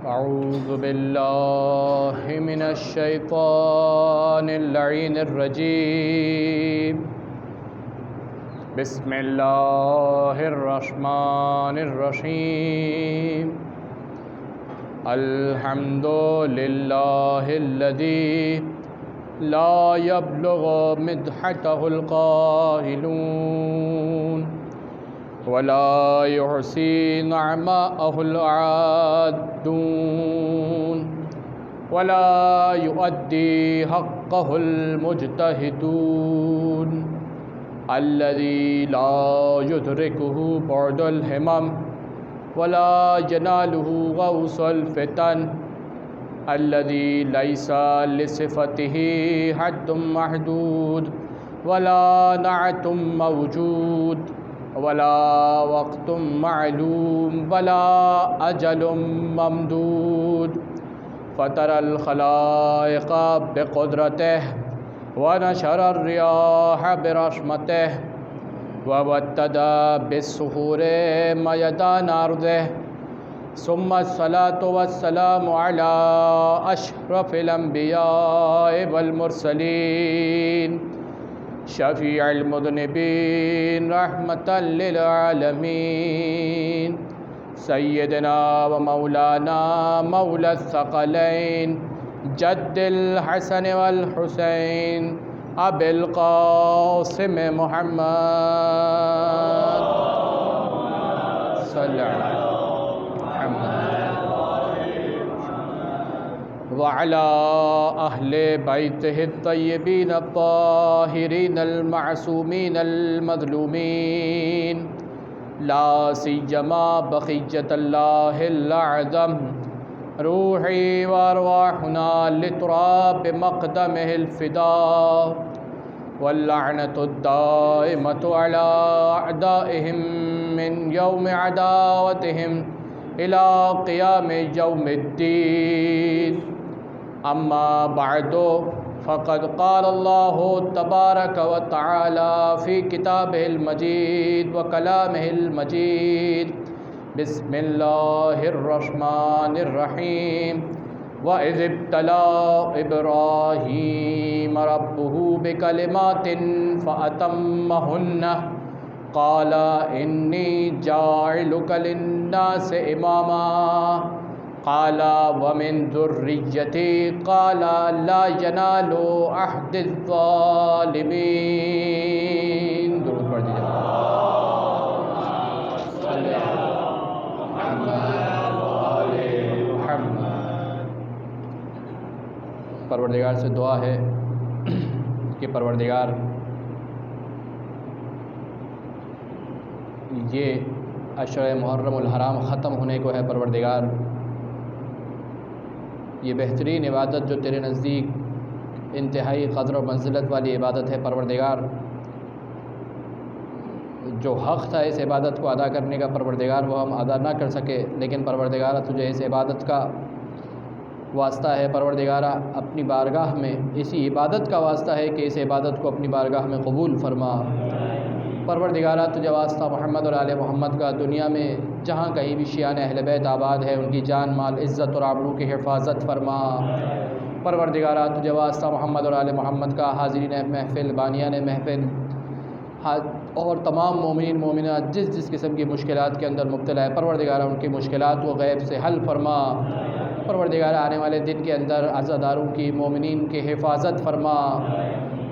أعوذ بالله من الشيطان اللعين الرجيم. بسم الله الرحمن الرحيم. الحمد لله الذي لا يبلغ مدحته القائلون ولا يحصي نعماءه العادون ولا يؤدي حقه المجتهدون الذي لا يدركه بعد الهمم ولا يناله غوص الفتن الذي ليس لصفته حد محدود ولا نعت موجود ولا وقت معلوم ولا أجل ممدود. فطر الخلائق بقدرته ونشر الرياح برحمته ووتد بالسحور ميدان أرضه. ثم الصلاة والسلام على أشرف الأنبياء والمرسلين شفيع المذنبين رحمة للعالمين سيدنا ومولانا مولى الثقلين جد الحسن والحسين أبي القاسم محمد صلى الله عليه وعلى أهل بيته الطيبين الطاهرين المعصومين المظلومين لا سيما بقية الله الأعظم روحي وأرواحنا لتراب مقدمه الفداء واللعنة الدائمة على أعدائهم من يوم عداوتهم إلى قيام يوم الدين. أما بعد فقد قال الله تبارك وتعالى في كتابه المجيد وكلامه المجيد. بسم الله الرحمن الرحيم. وإذ ابتلى إبراهيم ربه بكلمات فأتمهن قال إني جاعلك للناس إماما قال ومن ذريتي قال لا ينال عهد الظالمين. درود پڑھ دیجیے. پروردگار سے دعا ہے کہ پروردگار یہ اشر محرم الحرام ختم ہونے کو ہے. پروردگار یہ بہترین عبادت جو تیرے نزدیک انتہائی قدر و منزلت والی عبادت ہے، پروردگار جو حق تھا اس عبادت کو ادا کرنے کا پروردگار وہ ہم ادا نہ کر سکے، لیکن پروردگار تجھے اس عبادت کا واسطہ ہے. پروردگار اپنی بارگاہ میں اسی عبادت کا واسطہ ہے کہ اس عبادت کو اپنی بارگاہ میں قبول فرما. پروردگارہ تجھے واسطہ محمد اور آل محمد کا دنیا میں جہاں کہیں بھی شیعان اہل بیت آباد ہے ان کی جان مال عزت اور آبرو کی حفاظت فرما. پروردگارہ تجھے واسطہ محمد اور آل محمد کا حاضرین محفل بانیان محفل اور تمام مومنین مومنات جس جس قسم کی مشکلات کے اندر مبتلا ہے پروردگارہ ان کی مشکلات و غیب سے حل فرما. پروردگارہ آنے والے دن کے اندر عزاداروں کی مومنین کی حفاظت فرما.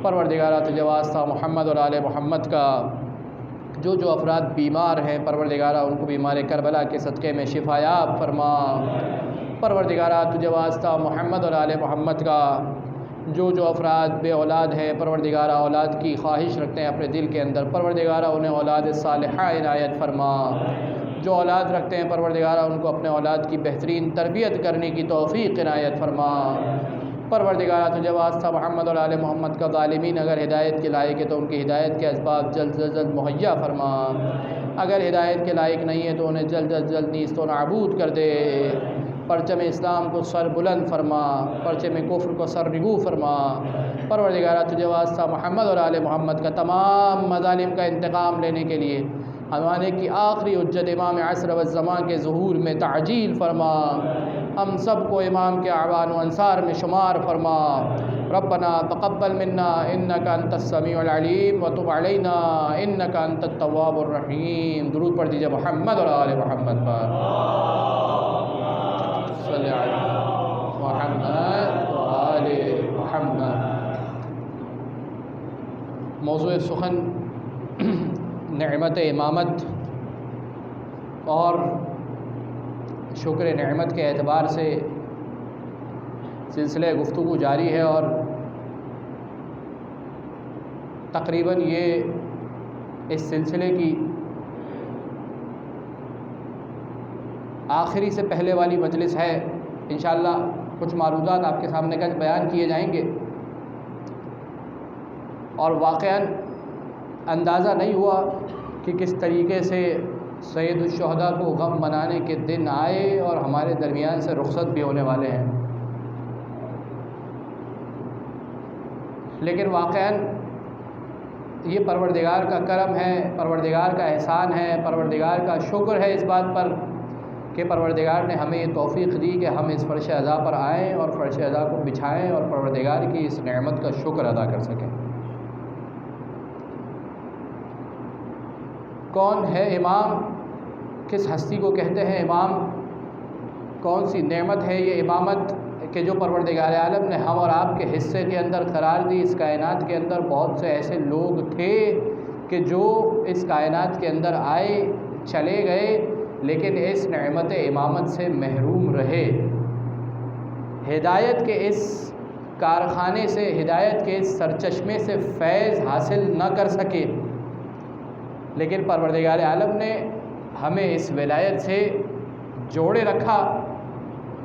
پروردگارہ تجھے واسطہ محمد اور آل محمد کا جو افراد بیمار ہیں پروردگارہ ان کو بیمار کربلا کے صدقے میں شفایاب فرما. پروردگارہ تجھے واسطہ محمد اور آل محمد کا جو افراد بے اولاد ہیں پروردگارہ اولاد کی خواہش رکھتے ہیں اپنے دل کے اندر پروردگارہ انہیں اولاد صالحہ عنایت فرما. جو اولاد رکھتے ہیں پروردگارہ ان کو اپنے اولاد کی بہترین تربیت کرنے کی توفیق عنایت فرما. پروردگارہ تجھے واسطہ محمد اور آل محمد کا ظالمین اگر ہدایت کے لائق ہے تو ان کی ہدایت کے اسباب جلد سے جلد مہیا فرما. اگر ہدایت کے لائق نہیں ہے تو انہیں جلد از جلد نیست و نابود کر دے. پرچم اسلام کو سر بلند فرما، پرچم کفر کو سر رگو فرما. پروردگارہ تجھے واسطہ محمد اور آل محمد کا تمام مظالم کا انتقام لینے کے لیے زمانے کی آخری حجت امام عصر و الزمان کے ظہور میں تعجیل فرما. ہم سب کو امام کے اعوان و انصار میں شمار فرما۔ ربنا تقبل منا انک انت السمیع العلیم وتب علینا انک انت التواب الرحیم۔ درود پڑھ دیجئے محمد اور آل محمد پر۔ صلی علی محمد و آل محمد۔ موضوع سخن نعمت امامت اور شکر نعمت کے اعتبار سے سلسلہ گفتگو جاری ہے، اور تقریباً یہ اس سلسلے کی آخری سے پہلے والی مجلس ہے۔ انشاءاللہ کچھ معروضات آپ کے سامنے کچھ بیان کیے جائیں گے، اور واقعاً اندازہ نہیں ہوا کہ کس طریقے سے سید الشہداء کو غم منانے کے دن آئے اور ہمارے درمیان سے رخصت بھی ہونے والے ہیں، لیکن واقعاً یہ پروردگار کا کرم ہے، پروردگار کا احسان ہے، پروردگار کا شکر ہے اس بات پر کہ پروردگار نے ہمیں یہ توفیق دی کہ ہم اس فرش عزا پر آئیں اور فرش عزا کو بچھائیں اور پروردگار کی اس نعمت کا شکر ادا کر سکیں۔ کون ہے امام؟ کس ہستی کو کہتے ہیں امام؟ کون سی نعمت ہے یہ امامت کہ جو پروردگار عالم نے ہم اور آپ کے حصے کے اندر قرار دی؟ اس کائنات کے اندر بہت سے ایسے لوگ تھے کہ جو اس کائنات کے اندر آئے چلے گئے، لیکن اس نعمت امامت سے محروم رہے، ہدایت کے اس کارخانے سے، ہدایت کے اس سرچشمے سے فیض حاصل نہ کر سکے، لیکن پروردگار عالم نے ہمیں اس ولایت سے جوڑے رکھا۔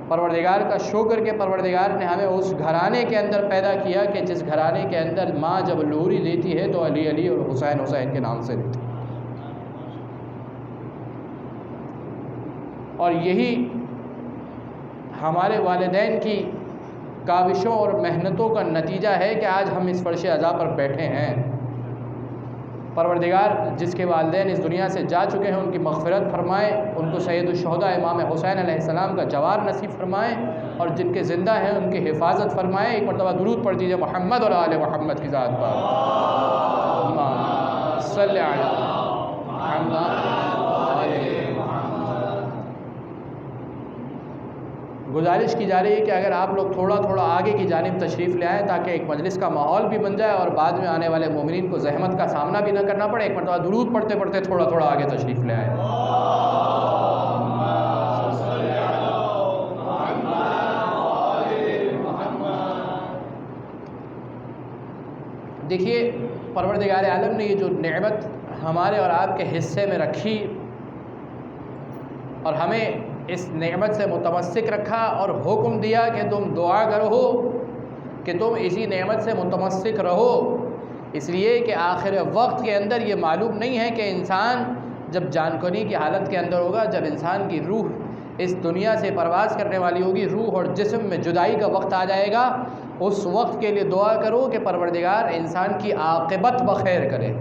پروردگار کا شکر کہ پروردگار نے ہمیں اس گھرانے کے اندر پیدا کیا کہ جس گھرانے کے اندر ماں جب لوری دیتی ہے تو علی علی اور حسین حسین کے نام سے دیتی، اور یہی ہمارے والدین کی کاوشوں اور محنتوں کا نتیجہ ہے کہ آج ہم اس فرش عزا پر بیٹھے ہیں۔ پروردگار جس کے والدین اس دنیا سے جا چکے ہیں ان کی مغفرت فرمائے، ان کو سید الشہداء امام حسین علیہ السلام کا جوار نصیب فرمائے، اور جن کے زندہ ہیں ان کی حفاظت فرمائے۔ ایک مرتبہ درود پڑھ دیجئے محمد اور آل محمد کی ذات پر۔ اللہم صلی علی محمد آل محمد۔ گزارش کی جا رہی ہے کہ اگر آپ لوگ تھوڑا تھوڑا آگے کی جانب تشریف لے آئیں تاکہ ایک مجلس کا ماحول بھی بن جائے اور بعد میں آنے والے مومنین کو زحمت کا سامنا بھی نہ کرنا پڑے۔ ایک مرتبہ درود پڑھتے پڑھتے تھوڑا تھوڑا آگے تشریف لے آئیں۔ دیکھیے پروردگار عالم نے یہ جو نعمت ہمارے اور آپ کے حصے میں رکھی اور ہمیں اس نعمت سے متمسک رکھا اور حکم دیا کہ تم دعا کرو کہ تم اسی نعمت سے متمسک رہو، اس لیے کہ آخر وقت کے اندر یہ معلوم نہیں ہے کہ انسان جب جان کنی کی حالت کے اندر ہوگا، جب انسان کی روح اس دنیا سے پرواز کرنے والی ہوگی، روح اور جسم میں جدائی کا وقت آ جائے گا، اس وقت کے لیے دعا کرو کہ پروردگار انسان کی عاقبت بخیر کرے۔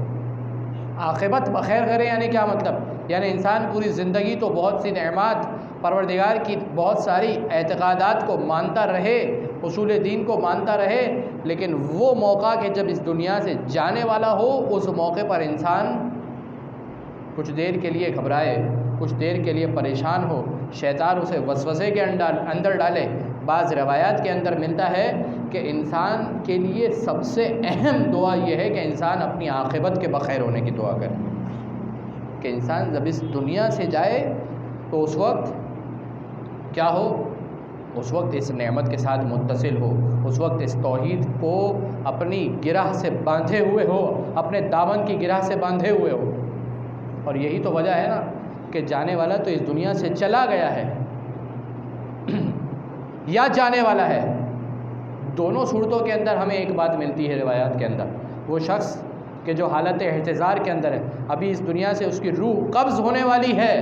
عاقبت بخیر کرے یعنی کیا مطلب؟ یعنی انسان پوری زندگی تو بہت سی نعمات، پروردگار کی بہت ساری اعتقادات کو مانتا رہے، اصول دین کو مانتا رہے، لیکن وہ موقع کہ جب اس دنیا سے جانے والا ہو، اس موقع پر انسان کچھ دیر کے لیے گھبرائے، کچھ دیر کے لیے پریشان ہو، شیطان اسے وسوسے کے اندر ڈالے۔ بعض روایات کے اندر ملتا ہے کہ انسان کے لیے سب سے اہم دعا یہ ہے کہ انسان اپنی عاقبت کے بخیر ہونے کی دعا کرے، کہ انسان جب اس دنیا سے جائے تو اس وقت کیا ہو؟ اس وقت اس نعمت کے ساتھ متصل ہو، اس وقت اس توحید کو اپنی گرہ سے باندھے ہوئے ہو، اپنے دامن کی گرہ سے باندھے ہوئے ہو۔ اور یہی تو وجہ ہے نا کہ جانے والا تو اس دنیا سے چلا گیا ہے یا جانے والا ہے۔ دونوں صورتوں کے اندر ہمیں ایک بات ملتی ہے روایات کے اندر، وہ شخص کہ جو حالت احتضار کے اندر ہے، ابھی اس دنیا سے اس کی روح قبض ہونے والی ہے،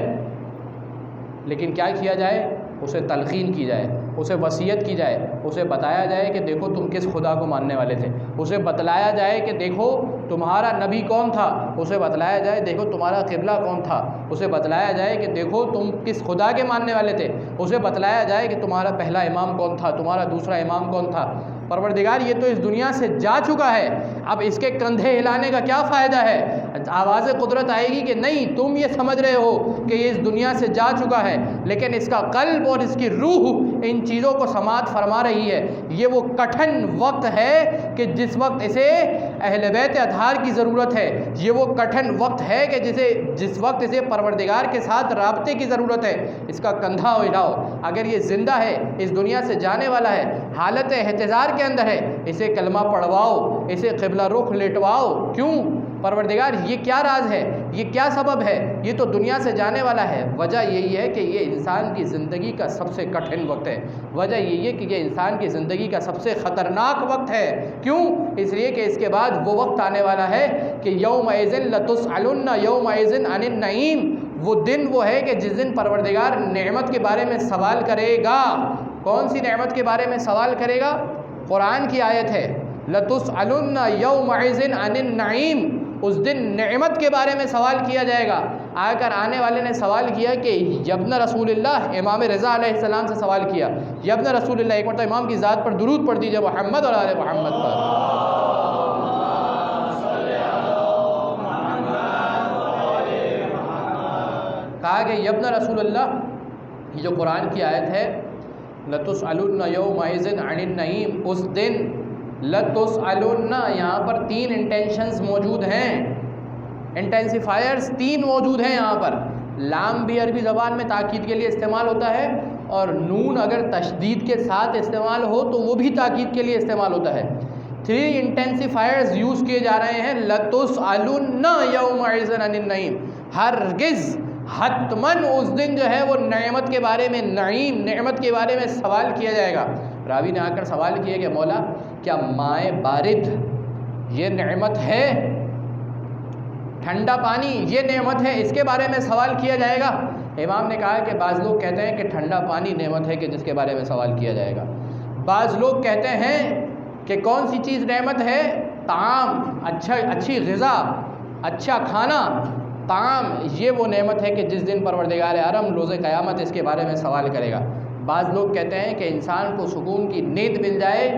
لیکن کیا کیا جائے؟ اسے تلقین کی جائے، اسے وصیت کی جائے، اسے بتایا جائے کہ دیکھو تم کس خدا کو ماننے والے تھے، اسے بتلایا جائے کہ دیکھو تمہارا نبی کون تھا، اسے بتلایا جائے دیکھو تمہارا قبلہ کون تھا، اسے بتلایا جائے کہ دیکھو تم کس خدا کے ماننے والے تھے، اسے بتلایا جائے کہ تمہارا پہلا امام کون تھا، تمہارا دوسرا امام کون تھا۔ پروردگار یہ تو اس دنیا سے جا چکا ہے، اب اس کے کندھے ہلانے کا کیا فائدہ ہے؟ آواز قدرت آئے گی کہ نہیں، تم یہ سمجھ رہے ہو کہ یہ اس دنیا سے جا چکا ہے، لیکن اس کا قلب اور اس کی روح ان چیزوں کو سماعت فرما رہی ہے۔ یہ وہ کٹھن وقت ہے کہ جس وقت اسے اہل بیت اطہار کی ضرورت ہے، یہ وہ کٹھن وقت ہے کہ جس وقت اسے پروردگار کے ساتھ رابطے کی ضرورت ہے۔ اس کا کندھا ہلاؤ، اگر یہ زندہ ہے، اس دنیا سے جانے والا ہے، حالت احتضار کے اندر ہے، اسے کلمہ پڑھواؤ، اسے قبلہ رخ لٹواؤ۔ کیوں؟ پروردگار یہ کیا راز ہے، یہ کیا سبب ہے؟ یہ تو دنیا سے جانے والا ہے۔ وجہ یہی ہے کہ یہ انسان کی زندگی کا سب سے کٹھن وقت ہے، وجہ یہی ہے کہ یہ انسان کی زندگی کا سب سے خطرناک وقت ہے۔ کیوں؟ اس لیے کہ اس کے بعد وہ وقت آنے والا ہے کہ یومئذ لتسألن یومئذ عن النعیم، وہ دن وہ ہے کہ جس دن پروردگار نعمت کے بارے میں سوال کرے گا۔ کون سی نعمت کے بارے میں سوال کرے گا؟ قرآن کی آیت ہے، لتسألن یومئذ عن النعیم، اس دن نعمت کے بارے میں سوال کیا جائے گا۔ آ کر آنے والے نے سوال کیا کہ یبن رسول اللہ، امام رضا علیہ السلام سے سوال کیا، یبن رسول اللہ، ایک مرتبہ امام کی ذات پر درود پڑھ دیجئے محمد اور آل محمد پر۔ کہا کہ یبن رسول اللہ، یہ جو قرآن کی آیت ہے لَتُسْأَلُنَّ يَوْمَئِذٍ عَنِ النَّعِيمِ، اس دن لَتُسْأَلُنَّ، یہاں پر تین انٹینشنز موجود ہیں، انٹینسیفائرز تین موجود ہیں یہاں پر۔ لام بھی عربی زبان میں تاکید کے لیے استعمال ہوتا ہے، اور نون اگر تشدید کے ساتھ استعمال ہو تو وہ بھی تاکید کے لیے استعمال ہوتا ہے۔ تھری انٹینسیفائرز یوز کیے جا رہے ہیں، لَتُسْأَلُنَّ يَوْمَئِذٍ عَنِ النَّعِيمِ، ہرگز حتماً اس دن جو ہے وہ نعمت کے بارے میں، نعیم نعمت کے بارے میں سوال کیا جائے گا۔ راوی نے آ کر سوال کیا کہ مولا کیا مائع بارد یہ نعمت ہے؟ ٹھنڈا پانی یہ نعمت ہے؟ اس کے بارے میں سوال کیا جائے گا؟ امام نے کہا کہ بعض لوگ کہتے ہیں کہ ٹھنڈا پانی نعمت ہے کہ جس کے بارے میں سوال کیا جائے گا۔ بعض لوگ کہتے ہیں کہ کون سی چیز نعمت ہے؟ طعام، اچھی غذا، اچھا کھانا، طعام، یہ وہ نعمت ہے کہ جس دن پروردگار عالم روز قیامت اس کے بارے میں سوال کرے گا۔ بعض لوگ کہتے ہیں کہ انسان کو سکون کی نیند مل جائے،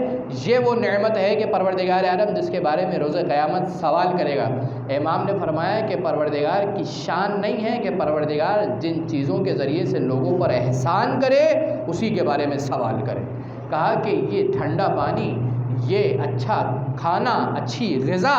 یہ وہ نعمت ہے کہ پروردگار عالم جس کے بارے میں روز قیامت سوال کرے گا۔ امام نے فرمایا کہ پروردگار کی شان نہیں ہے کہ پروردگار جن چیزوں کے ذریعے سے لوگوں پر احسان کرے اسی کے بارے میں سوال کرے۔ کہا کہ یہ ٹھنڈا پانی، یہ اچھا کھانا، اچھی غذا،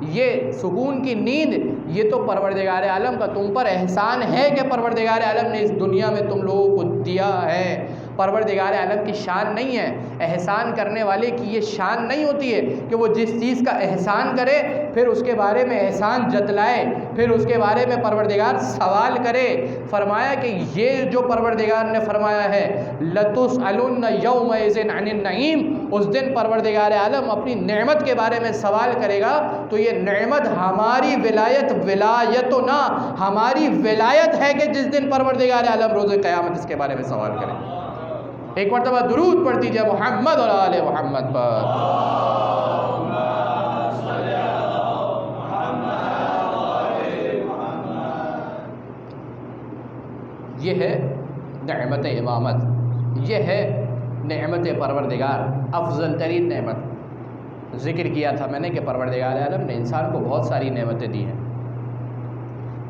یہ سکون کی نیند، یہ تو پروردگار عالم کا تم پر احسان ہے کہ پروردگار عالم نے اس دنیا میں تم لوگوں کو دیا ہے۔ پروردگار عالم کی شان نہیں ہے، احسان کرنے والے کی یہ شان نہیں ہوتی ہے کہ وہ جس چیز کا احسان کرے پھر اس کے بارے میں احسان جتلائے، پھر اس کے بارے میں پروردگار سوال کرے۔ فرمایا کہ یہ جو پروردگار نے فرمایا ہے لَتُسْأَلُنَّ يَوْمَئِذٍ عَنِ النَّعِيمِ، اس دن پروردگار عالم اپنی نعمت کے بارے میں سوال کرے گا، تو یہ نعمت ہماری ولایتنا، ہماری ولایت ہے کہ جس دن پروردگار عالم روز قیامت اس کے بارے میں سوال کرے۔ ایک مرتبہ درود پڑھ دیجئے محمد اور آل محمد پر۔ یہ ہے نعمت امامت، یہ ہے نعمت پروردگار، افضل ترین نعمت۔ ذکر کیا تھا میں نے کہ پروردگار عالم نے انسان کو بہت ساری نعمتیں دی ہیں۔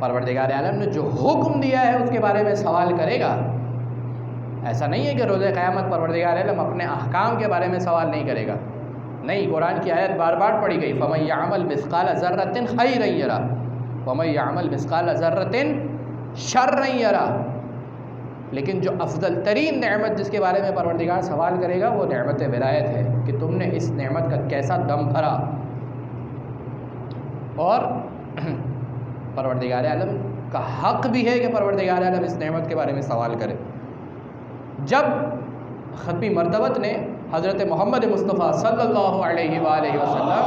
پروردگار عالم نے جو حکم دیا ہے اس کے بارے میں سوال کرے گا۔ ایسا نہیں ہے کہ روز قیامت پروردگار عالم اپنے احکام کے بارے میں سوال نہیں کرے گا، نہیں، قرآن کی آیت بار بار پڑھی گئی، فَمَن يَعْمَلْ مِثْقَالَ ذَرَّةٍ خَيْرًا يَرَهُ وَمَن يَعْمَلْ مِثْقَالَ ذَرَّةٍ شَرًّا يَرَهُ۔ لیکن جو افضل ترین نعمت جس کے بارے میں پروردگار سوال کرے گا وہ نعمت ولایت ہے کہ تم نے اس نعمت کا کیسا دم بھرا۔ اور پروردگار عالم کا حق بھی ہے کہ پروردگار عالم اس نعمت کے بارے میں سوال کرے۔ جب ختمی مرتبت نے حضرت محمد مصطفیٰ صلی اللہ علیہ وآلہ وسلم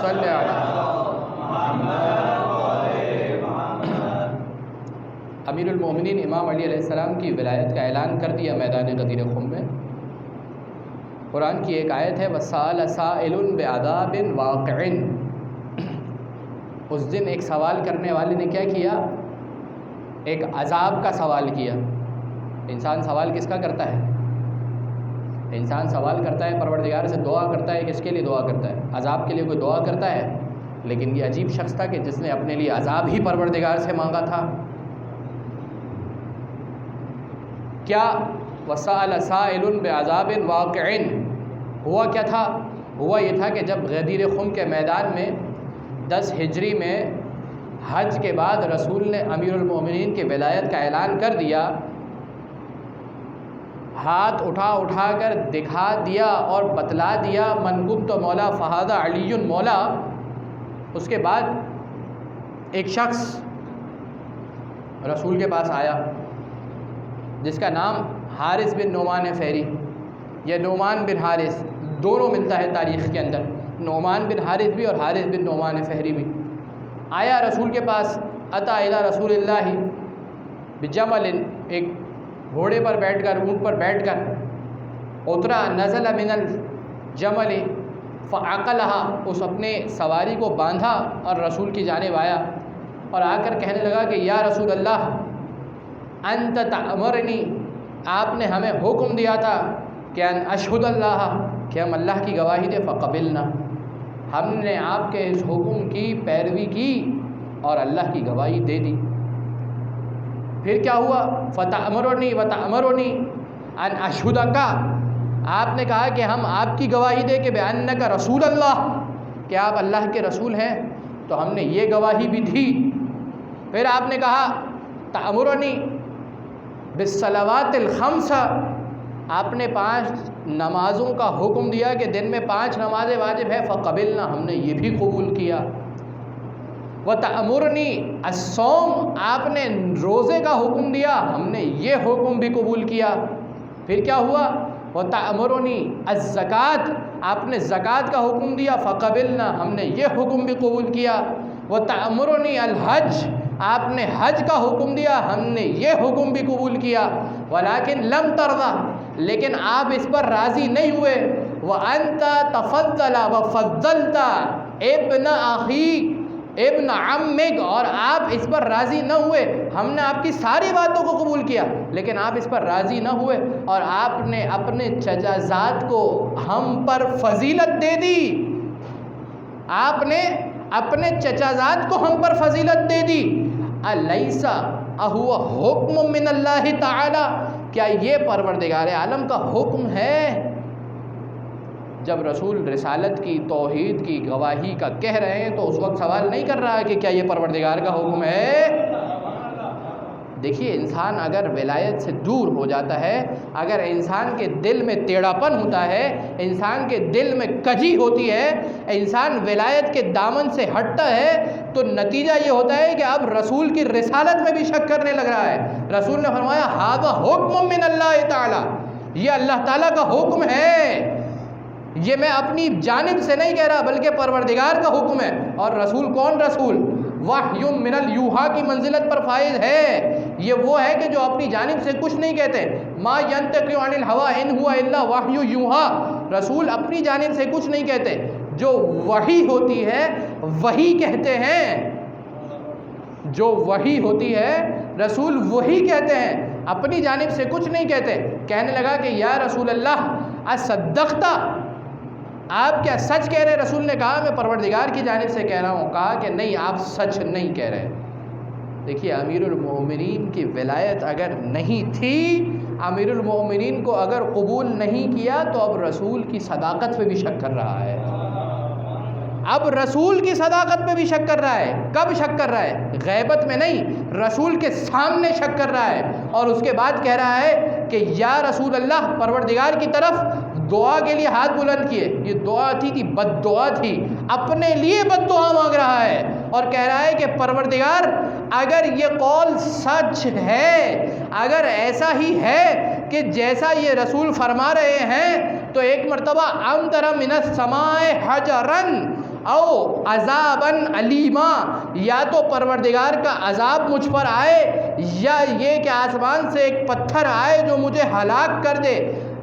صلی اللہ علیہ، امیر المومنین امام علی علیہ السلام کی ولایت کا اعلان کر دیا میدان غدیر خم میں۔ قرآن کی ایک آیت ہے وَسَأَلَ سَائِلٌ بِعَذَابٍ وَاقِعٍ۔ اس دن ایک سوال کرنے والے نے کیا کیا؟ ایک عذاب کا سوال کیا۔ انسان سوال کس کا کرتا ہے؟ انسان سوال کرتا ہے پروردگار سے، دعا کرتا ہے، کس کے لیے دعا کرتا ہے؟ عذاب کے لیے کوئی دعا کرتا ہے؟ لیکن یہ عجیب شخص تھا کہ جس نے اپنے لیے عذاب ہی پروردگار سے مانگا تھا۔ کیا وَسَأَلَ سَائِلٌ بِعَذَابٍ وَاقِعٍ ہوا کیا تھا؟ ہوا یہ تھا کہ جب غدیر خم کے میدان میں 10 ہجری میں حج کے بعد رسول نے امیر المومنین کی ولایت کا اعلان کر دیا، ہاتھ اٹھا کر دکھا دیا اور بتلا دیا من کنت مولا فہذا علی مولا۔ اس کے بعد ایک شخص رسول کے پاس آیا جس کا نام حارث بن نعمان فہری یا نعمان بن حارث دونوں ملتا ہے تاریخ کے اندر، نعمان بن حارث بھی اور حارث بن نعمان فہری بھی۔ آیا رسول کے پاس، اتا الی رسول اللہ بجمل، ایک گھوڑے پر بیٹھ کر، اونٹ پر بیٹھ کر اترا، نزل من الجمل فعقلها، اس اپنے سواری کو باندھا اور رسول کی جانب آیا اور آ کر کہنے لگا کہ یا رسول اللہ انت تأمرنی، آپ نے ہمیں حکم دیا تھا کہ ان اشہد اللہ، کہ ہم اللہ کی گواہی دیں، فقبلنا، ہم نے آپ کے اس حکم کی پیروی کی اور اللہ کی گواہی دے دی۔ پھر کیا ہوا؟ فتأمرنی وتأمرنی ان اشہدک، آپ نے کہا کہ ہم آپ کی گواہی دیں کہ بأنک رسول اللہ، کہ آپ اللہ کے رسول ہیں، تو ہم نے یہ گواہی بھی دی۔ پھر آپ نے کہا تأمرنی بالصلوات الخمس، آپ نے 5 نمازوں کا حکم دیا کہ دن میں 5 نمازیں واجب ہے، فقبلنا، ہم نے یہ بھی قبول کیا۔ وتأمرنی الصوم، آپ نے روزے کا حکم دیا، ہم نے یہ حکم بھی قبول کیا۔ پھر کیا ہوا؟ وتأمرنی الزکوٰۃ، آپ نے زکوٰۃ کا حکم دیا، فقبلنا، ہم نے یہ حکم بھی قبول کیا۔ وتأمرنی الحج، آپ نے حج کا حکم دیا، ہم نے یہ حکم بھی قبول کیا۔ ولیکن لم ترضى، لیکن آپ اس پر راضی نہیں ہوئے۔ وانت تفضل وفضلت ابن اخیک ابن عمک، اور آپ اس پر راضی نہ ہوئے، ہم نے آپ کی ساری باتوں کو قبول کیا لیکن آپ اس پر راضی نہ ہوئے اور آپ نے اپنے چچا زاد کو ہم پر فضیلت دے دی، آپ نے اپنے چچا زاد کو ہم پر فضیلت دے دی۔ الیس اہو حکم من اللہ تعالی، کیا یہ پروردگار عالم کا حکم ہے؟ جب رسول رسالت کی، توحید کی گواہی کا کہہ رہے ہیں تو اس وقت سوال نہیں کر رہا ہے کہ کیا یہ پروردگار کا حکم ہے۔ دیکھیے، انسان اگر ولایت سے دور ہو جاتا ہے، اگر انسان کے دل میں ٹیڑھا پن ہوتا ہے، انسان کے دل میں کجی ہوتی ہے، انسان ولایت کے دامن سے ہٹتا ہے، تو نتیجہ یہ ہوتا ہے کہ اب رسول کی رسالت میں بھی شک کرنے لگ رہا ہے۔ رسول نے فرمایا ھذا حکم من اللہ تعالی، یہ اللہ تعالیٰ کا حکم ہے، یہ میں اپنی جانب سے نہیں کہہ رہا بلکہ پروردگار کا حکم ہے۔ اور رسول کون؟ رسول وحی من الیوحا کی منزلت پر فائز ہے، یہ وہ ہے کہ جو اپنی جانب سے کچھ نہیں کہتے، ما ینطق عن الہوی ان ہوا الا وحی یوحا، رسول اپنی جانب سے کچھ نہیں کہتے، جو وحی ہوتی ہے وہی کہتے ہیں، جو وحی ہوتی ہے رسول وہی کہتے ہیں، اپنی جانب سے کچھ نہیں کہتے۔ کہنے لگا کہ یا رسول اللہ اصدقت، آپ کیا سچ کہہ رہے؟ رسول نے کہا میں پروردگار کی جانب سے کہہ رہا ہوں۔ کہا کہ نہیں، آپ سچ نہیں کہہ رہے۔ دیکھیے، امیر المومنین کی ولایت اگر نہیں تھی، امیر المومنین کو اگر قبول نہیں کیا، تو اب رسول کی صداقت پہ بھی شک کر رہا ہے، اب رسول کی صداقت پہ بھی شک کر رہا ہے۔ کب شک کر رہا ہے؟ غیبت میں نہیں، رسول کے سامنے شک کر رہا ہے، اور اس کے بعد کہہ رہا ہے کہ یا رسول اللہ، پروردگار کی طرف دعا کے لیے ہاتھ بلند کیے، یہ دعا تھی بد دعا تھی، اپنے لیے بد دعا مانگ رہا ہے اور کہہ رہا ہے کہ پروردگار اگر یہ قول سچ ہے، اگر ایسا ہی ہے کہ جیسا یہ رسول فرما رہے ہیں، تو ایک مرتبہ امطر من السماء حجرا، او عذابن علیما، یا تو پروردگار کا عذاب مجھ پر آئے، یا یہ کہ آسمان سے ایک پتھر آئے جو مجھے ہلاک کر دے۔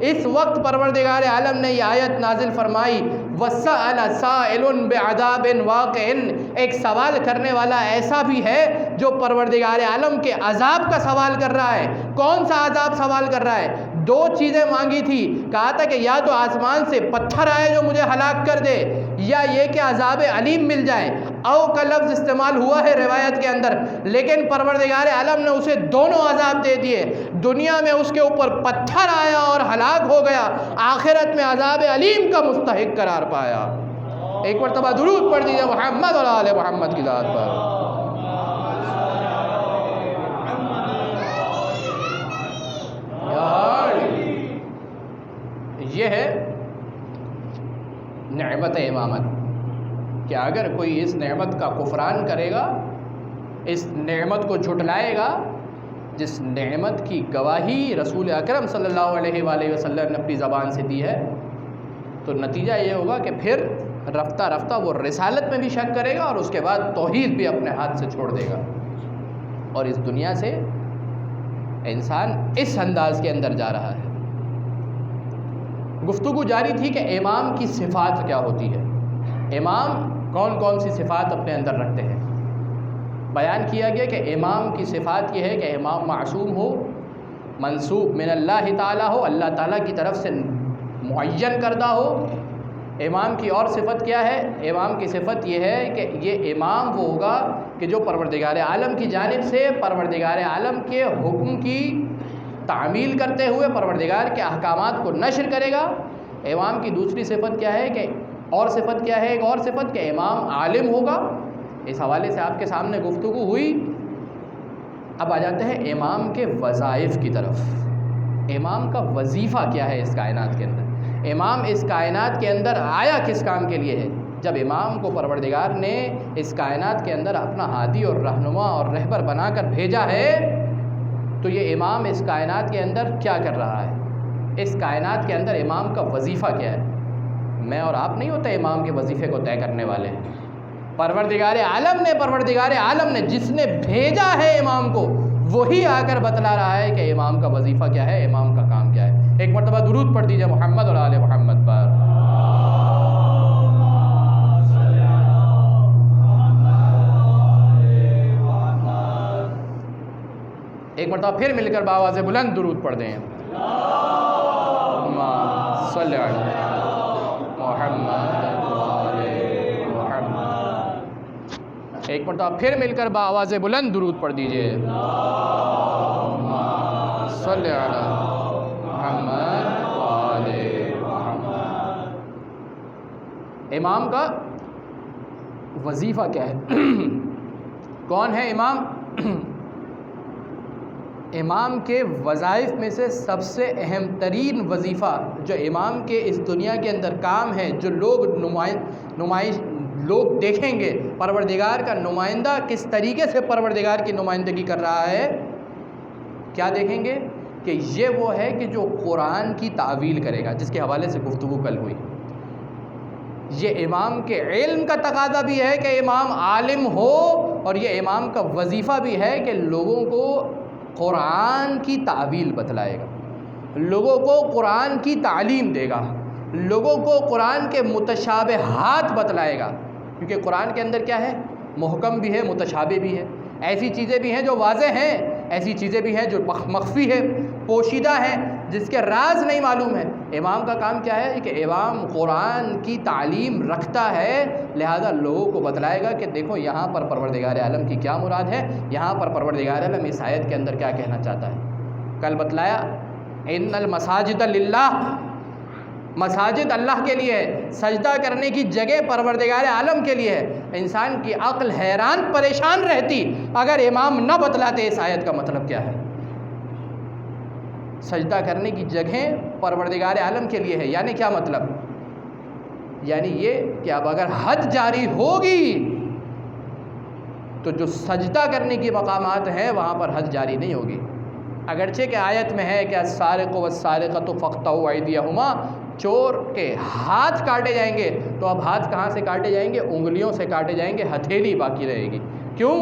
اس وقت پروردگار عالم نے یہ آیت نازل فرمائی، وَسَأَلَ سَائِلٌ بِعَذَابٍ وَاقِعٍ، ایک سوال کرنے والا ایسا بھی ہے جو پروردگار عالم کے عذاب کا سوال کر رہا ہے۔ کون سا عذاب سوال کر رہا ہے؟ دو چیزیں مانگی تھی، کہا تھا کہ یا تو آسمان سے پتھر آئے جو مجھے ہلاک کر دے، یا یہ کہ عذاب علیم مل جائے۔ او کا لفظ استعمال ہوا ہے روایت کے اندر، لیکن پروردگار عالم نے اسے دونوں عذاب دے دیے۔ دنیا میں اس کے اوپر پتھر آیا اور ہلاک ہو گیا، آخرت میں عذاب علیم کا مستحق قرار پایا۔ ایک مرتبہ درود پڑھ دیجئے محمد اور آل محمد کی ذات پر۔ یہ ہے نعمت امامت، کہ اگر کوئی اس نعمت کا کفران کرے گا، اس نعمت کو جھٹلائے گا، جس نعمت کی گواہی رسول اکرم صلی اللہ علیہ وآلہ وسلم نے اپنی زبان سے دی ہے، تو نتیجہ یہ ہوگا کہ پھر رفتہ رفتہ وہ رسالت میں بھی شک کرے گا، اور اس کے بعد توحید بھی اپنے ہاتھ سے چھوڑ دے گا، اور اس دنیا سے انسان اس انداز کے اندر جا رہا ہے۔ گفتگو جاری تھی کہ امام کی صفات کیا ہوتی ہے، امام کون کون سی صفات اپنے اندر رکھتے ہیں۔ بیان کیا گیا کہ امام کی صفات یہ ہے کہ امام معصوم ہو، منسوب من اللہ تعالیٰ ہو، اللہ تعالیٰ کی طرف سے معین کردہ ہو۔ امام کی اور صفت کیا ہے؟ امام کی صفت یہ ہے کہ یہ امام وہ ہوگا کہ جو پروردگار عالم کی جانب سے پروردگار عالم کے حکم کی تعمیل کرتے ہوئے پروردگار کے احکامات کو نشر کرے گا۔ امام کی دوسری صفت کیا ہے کہ اور صفت کیا ہے؟ ایک اور صفت کہ امام عالم ہوگا۔ اس حوالے سے آپ کے سامنے گفتگو ہوئی۔ اب آ جاتے ہیں امام کے وظائف کی طرف۔ امام کا وظیفہ کیا ہے اس کائنات کے اندر؟ امام اس کائنات کے اندر آیا کس کام کے لیے ہے؟ جب امام کو پروردگار نے اس کائنات کے اندر اپنا ہادی اور رہنما اور رہبر بنا کر بھیجا ہے، تو یہ امام اس کائنات کے اندر کیا کر رہا ہے؟ اس کائنات کے اندر امام کا وظیفہ کیا ہے؟ میں اور آپ نہیں ہوتے امام کے وظیفے کو طے کرنے والے۔ پروردگار عالم نے جس نے بھیجا ہے امام کو، وہی آ کر بتلا رہا ہے کہ امام کا وظیفہ کیا ہے، امام کا کام کیا ہے۔ ایک مرتبہ درود پڑھ دیجئے محمد اور آل محمد پر۔ ایک مرتبہ پھر مل کر بآواز بلند درود پڑھ دیں۔ اللہم صلی علی محمد محمد۔ ایک مرتبہ پھر مل کر بآواز بلند درود پڑھ دیجئے۔ اللہم صلی علی محمد محمد۔ امام کا وظیفہ کیا ہے؟ کون ہے امام؟ امام کے وظائف میں سے سب سے اہم ترین وظیفہ جو امام کے اس دنیا کے اندر کام ہے، جو لوگ دیکھیں گے پروردگار کا نمائندہ کس طریقے سے پروردگار کی نمائندگی کر رہا ہے، کیا دیکھیں گے کہ یہ وہ ہے کہ جو قرآن کی تعویل کرے گا، جس کے حوالے سے گفتگو کل ہوئی۔ یہ امام کے علم کا تقاضا بھی ہے کہ امام عالم ہو، اور یہ امام کا وظیفہ بھی ہے کہ لوگوں کو قرآن کی تعویل بتلائے گا، لوگوں کو قرآن کی تعلیم دے گا، لوگوں کو قرآن کے متشابہات بتلائے گا، کیونکہ قرآن کے اندر کیا ہے؟ محکم بھی ہے، متشابہ بھی ہے، ایسی چیزیں بھی ہیں جو واضح ہیں، ایسی چیزیں بھی ہیں جو مخفی ہے، پوشیدہ ہیں، جس کے راز نہیں معلوم ہے۔ امام کا کام کیا ہے کہ امام قرآن کی تعلیم رکھتا ہے، لہذا لوگوں کو بتلائے گا کہ دیکھو یہاں پر پروردگار عالم کی کیا مراد ہے، یہاں پر پروردگار عالم اس آیت کے اندر کیا کہنا چاہتا ہے۔ کل بتلایا ان المساجد للہ، مساجد اللہ کے لیے ہے، سجدہ کرنے کی جگہ پروردگار عالم کے لیے ہے۔ انسان کی عقل حیران پریشان رہتی اگر امام نہ بتلاتے اس آیت کا مطلب کیا ہے۔ سجدہ کرنے کی جگہ پروردگار عالم کے لیے ہے، یعنی کیا مطلب؟ یعنی یہ کہ اب اگر حد جاری ہوگی تو جو سجدہ کرنے کی مقامات ہیں وہاں پر حد جاری نہیں ہوگی، اگرچہ کہ آیت میں ہے کہ السارق والسارقۃ فاقطعوا ایدیہما، چور کے ہاتھ کاٹے جائیں گے تو اب ہاتھ کہاں سے کاٹے جائیں گے؟ انگلیوں سے کاٹے جائیں گے، ہتھیلی باقی رہے گی۔ کیوں؟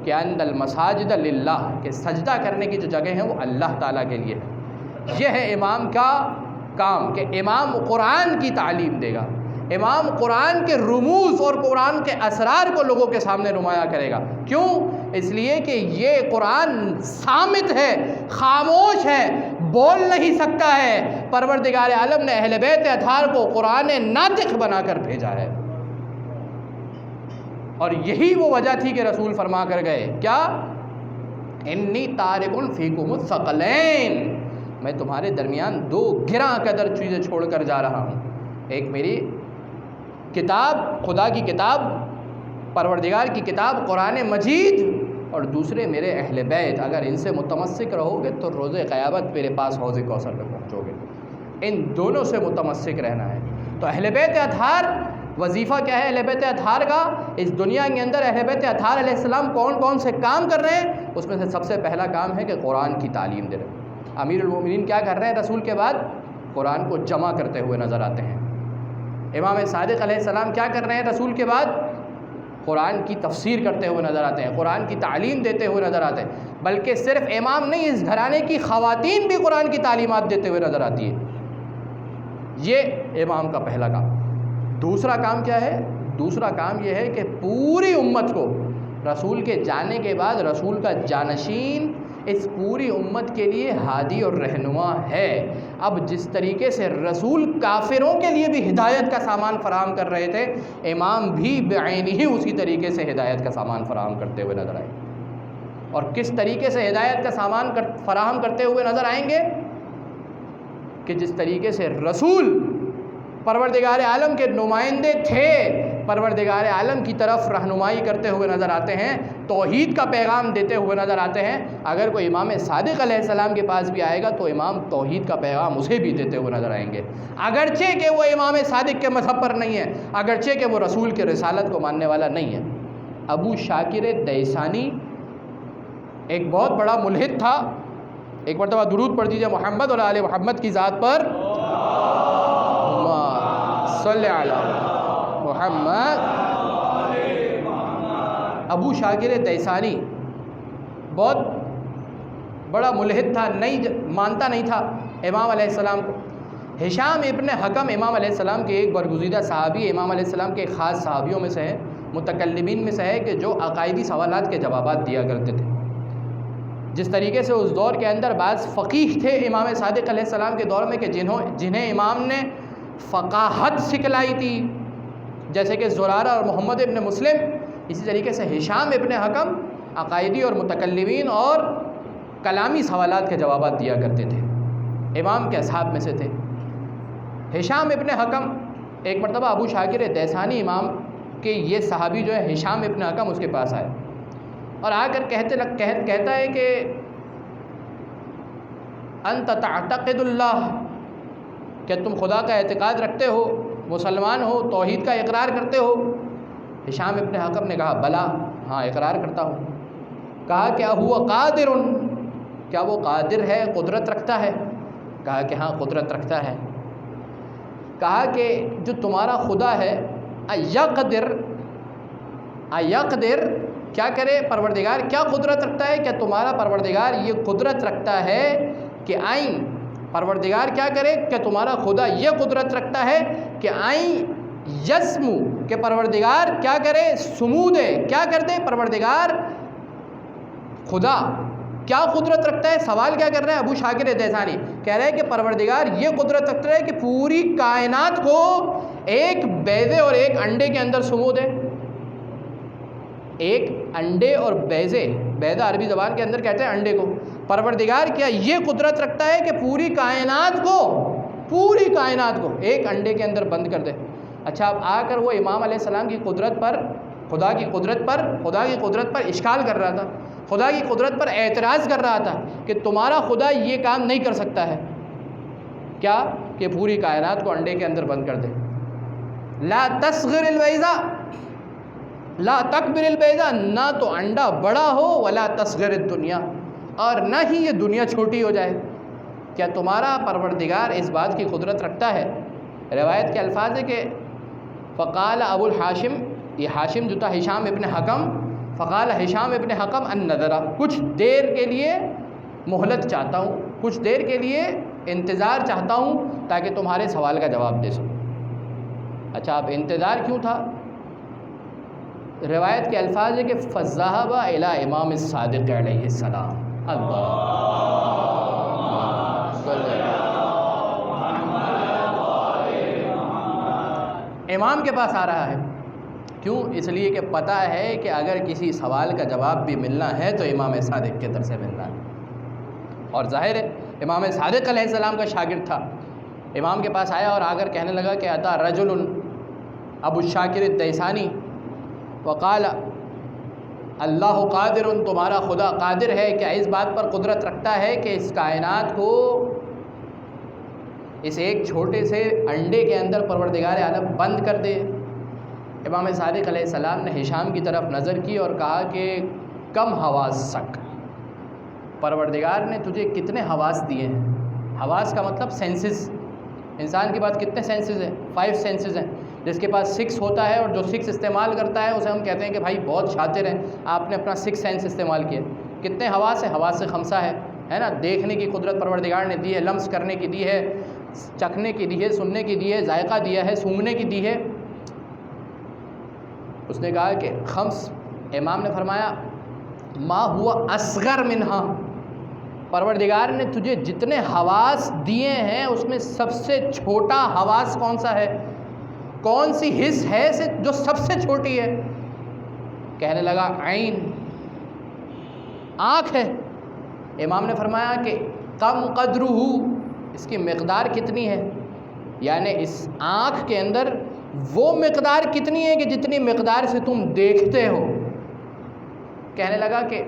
کہ ان المساجد للہ، کہ سجدہ کرنے کی جو جگہ ہیں وہ اللہ تعالیٰ کے لیے ہے۔ یہ ہے امام کا کام کہ امام قرآن کی تعلیم دے گا، امام قرآن کے رموز اور قرآن کے اسرار کو لوگوں کے سامنے نمایاں کرے گا۔ کیوں؟ اس لیے کہ یہ قرآن صامت ہے، خاموش ہے، بول نہیں سکتا ہے۔ پروردگار عالم نے اہل بیت اطہار کو قرآن ناطق بنا کر بھیجا ہے، اور یہی وہ وجہ تھی کہ رسول فرما کر گئے کیا؟ انی تارک فیکم الثقلین، میں تمہارے درمیان دو گراں قدر چیزیں چھوڑ کر جا رہا ہوں، ایک میری کتاب، خدا کی کتاب، پروردگار کی کتاب قرآن مجید، اور دوسرے میرے اہل بیت۔ اگر ان سے متمسک رہو گے تو روز قیامت میرے پاس حوض کوثر پہ پہنچو گے۔ ان دونوں سے متمسک رہنا ہے۔ تو اہل بیت اطہار، وظیفہ کیا ہے اہل بیت اطہار کا؟ اس دنیا کے اندر اہل بیت اطہار علیہ السلام کون کون سے کام کر رہے ہیں؟ اس میں سے سب سے پہلا کام ہے کہ قرآن کی تعلیم دے رہے ہیں۔ امیر المومنین کیا کر رہے ہیں رسول کے بعد؟ قرآن کو جمع کرتے ہوئے نظر آتے ہیں۔ امام صادق علیہ السلام کیا کر رہے ہیں رسول کے بعد؟ قرآن کی تفسیر کرتے ہوئے نظر آتے ہیں، قرآن کی تعلیم دیتے ہوئے نظر آتے ہیں۔ بلکہ صرف امام نہیں، اس گھرانے کی خواتین بھی قرآن کی تعلیمات دیتے ہوئے نظر آتی ہے۔ یہ امام کا پہلا کام۔ دوسرا کام کیا ہے؟ دوسرا کام یہ ہے کہ پوری امت کو رسول کے جانے کے بعد رسول کا جانشین اس پوری امت کے لیے ہادی اور رہنما ہے۔ اب جس طریقے سے رسول کافروں کے لیے بھی ہدایت کا سامان فراہم کر رہے تھے، امام بھی بعینہ ہی اسی طریقے سے ہدایت کا سامان فراہم کرتے ہوئے نظر آئے۔ اور کس طریقے سے ہدایت کا سامان فراہم کرتے ہوئے نظر آئیں گے؟ کہ جس طریقے سے رسول پروردگار عالم کے نمائندے تھے، پروردگار عالم کی طرف رہنمائی کرتے ہوئے نظر آتے ہیں، توحید کا پیغام دیتے ہوئے نظر آتے ہیں۔ اگر کوئی امام صادق علیہ السلام کے پاس بھی آئے گا تو امام توحید کا پیغام اسے بھی دیتے ہوئے نظر آئیں گے، اگرچہ کہ وہ امام صادق کے مذہب پر نہیں ہے، اگرچہ کہ وہ رسول کے رسالت کو ماننے والا نہیں ہے۔ ابو شاکر دیسانی ایک بہت بڑا ملحد تھا۔ ایک مرتبہ درود پڑھ دیجیے محمد اور آل محمد کی ذات پر، صلی علی محمد۔ ابو شاکر دیسانی بہت بڑا ملحد تھا، مانتا نہیں تھا امام علیہ السلام کو۔ ہشام ابن حکم امام علیہ السلام کے ایک برگزیدہ صحابی، امام علیہ السلام کے ایک خاص صحابیوں میں سے ہے، متکلمین میں سے ہے کہ جو عقائدی سوالات کے جوابات دیا کرتے تھے۔ جس طریقے سے اس دور کے اندر بعض فقیہ تھے امام صادق علیہ السلام کے دور میں کہ جنہیں امام نے فقاہت سکھلائی تھی، جیسے کہ زرارہ اور محمد ابن مسلم، اسی طریقے سے ہشام ابن حکم عقائدی اور متکلمین اور کلامی سوالات کے جوابات دیا کرتے تھے، امام کے اصحاب میں سے تھے۔ ہشام ابن حکم ایک مرتبہ ابو شاکر دیسانی امام کے یہ صحابی جو ہے ہشام ابن حکم اس کے پاس آئے اور آ کر کہتا ہے کہ انت تعتقد اللہ، کہ تم خدا کا اعتقاد رکھتے ہو، مسلمان ہو، توحید کا اقرار کرتے ہو؟ ہشام ابن حکم نے کہا بلا، ہاں اقرار کرتا ہوں۔ کہا کیا ہوا قادر، کیا وہ قادر ہے، قدرت رکھتا ہے؟ کہا کہ ہاں قدرت رکھتا ہے۔ کہا کہ جو تمہارا خدا ہے ایقدر کیا کرے، پروردگار کیا قدرت رکھتا ہے؟ کیا تمہارا پروردگار یہ قدرت رکھتا ہے کہ آئیں، پروردگار کیا کرے کہ تمہارا خدا یہ قدرت رکھتا ہے کہ آئیں یسمو، کہ پروردگار کیا کرے، سمو دے، کیا کر دے پروردگار خدا کیا قدرت رکھتا ہے؟ سوال کیا کر رہے ہیں ابو شاکر دیسانی؟ کہہ رہے ہیں کہ پروردگار یہ قدرت رکھتا ہے کہ پوری کائنات کو ایک بیضے اور ایک انڈے کے اندر سمو دے۔ ایک انڈے اور بیضے، بیضہ عربی زبان کے اندر کہتے ہیں انڈے کو۔ پروردگار کیا یہ قدرت رکھتا ہے کہ پوری کائنات کو ایک انڈے کے اندر بند کر دے؟ اچھا، اب آ کر وہ امام علیہ السلام کی قدرت پر، خدا کی قدرت پر اشکال کر رہا تھا، خدا کی قدرت پر اعتراض کر رہا تھا کہ تمہارا خدا یہ کام نہیں کر سکتا ہے، کیا کہ پوری کائنات کو انڈے کے اندر بند کر دے۔ لا تصغر البیضہ لا تکبر البیضہ، نہ تو انڈا بڑا ہو ولا تصغر الدنیا، اور نہ ہی یہ دنیا چھوٹی ہو جائے۔ کیا تمہارا پروردگار اس بات کی قدرت رکھتا ہے روایت کے الفاظ ہے کہ فقال ابو الحاشم، یہ ہاشم جو تھا ہشام ابن حکم، فقال ہشام ابن حکم ان نظرہ، کچھ دیر کے لیے مہلت چاہتا ہوں، کچھ دیر کے لیے انتظار چاہتا ہوں تاکہ تمہارے سوال کا جواب دے سکوں۔ اچھا اب انتظار کیوں تھا؟ روایت کے الفاظ ہے کہ فذهب الى امام الصادق علیہ السلام، امام کے پاس آ رہا ہے۔ کیوں؟ اس لیے کہ پتہ ہے کہ اگر کسی سوال کا جواب بھی ملنا ہے تو امام صادق کے طرف سے ملنا ہے، اور ظاہر ہے امام صادق علیہ السلام کا شاگرد تھا۔ امام کے پاس آیا اور آ کر کہنے لگا کہ اتا رجل ابو الشاکر الدیسانی وقال اللہ قادر، تمہارا خدا قادر ہے، کیا اس بات پر قدرت رکھتا ہے کہ اس کائنات کو اس ایک چھوٹے سے انڈے کے اندر پروردگار عالم بند کر دے؟ امام صادق علیہ السلام نے ہشام کی طرف نظر کی اور کہا کہ کم حواسک، پروردگار نے تجھے کتنے حواس دیے ہیں؟ حواس کا مطلب سینسز، انسان کے پاس کتنے سینسز ہیں؟ 5 سینسز ہیں۔ جس کے پاس 6 ہوتا ہے اور جو 6 استعمال کرتا ہے اسے ہم کہتے ہیں کہ بھائی بہت شاطر ہیں، آپ نے اپنا 6 سینس استعمال کیا۔ کتنے حواس ہیں؟ حواس سے 5 ہے نا۔ دیکھنے کی قدرت پروردگار نے دی ہے، لمس کرنے کی دی ہے، چکھنے کی دی ہے، سننے کی دی ہے، ذائقہ دیا ہے، سونگھنے کی دی ہے۔ اس نے کہا کہ 5۔ امام نے فرمایا ما ہوا اصغر منہا، پروردگار نے تجھے جتنے حواس دیے ہیں اس میں سب سے چھوٹا حواس کون سا ہے؟ کون سی حس ہے جو سب سے چھوٹی ہے؟ کہنے لگا عین، آنکھ ہے۔ امام نے فرمایا کہ کم قدرہ، اس کی مقدار کتنی ہے؟ یعنی اس آنکھ کے اندر وہ مقدار کتنی ہے کہ جتنی مقدار سے تم دیکھتے ہو؟ کہنے لگا کہ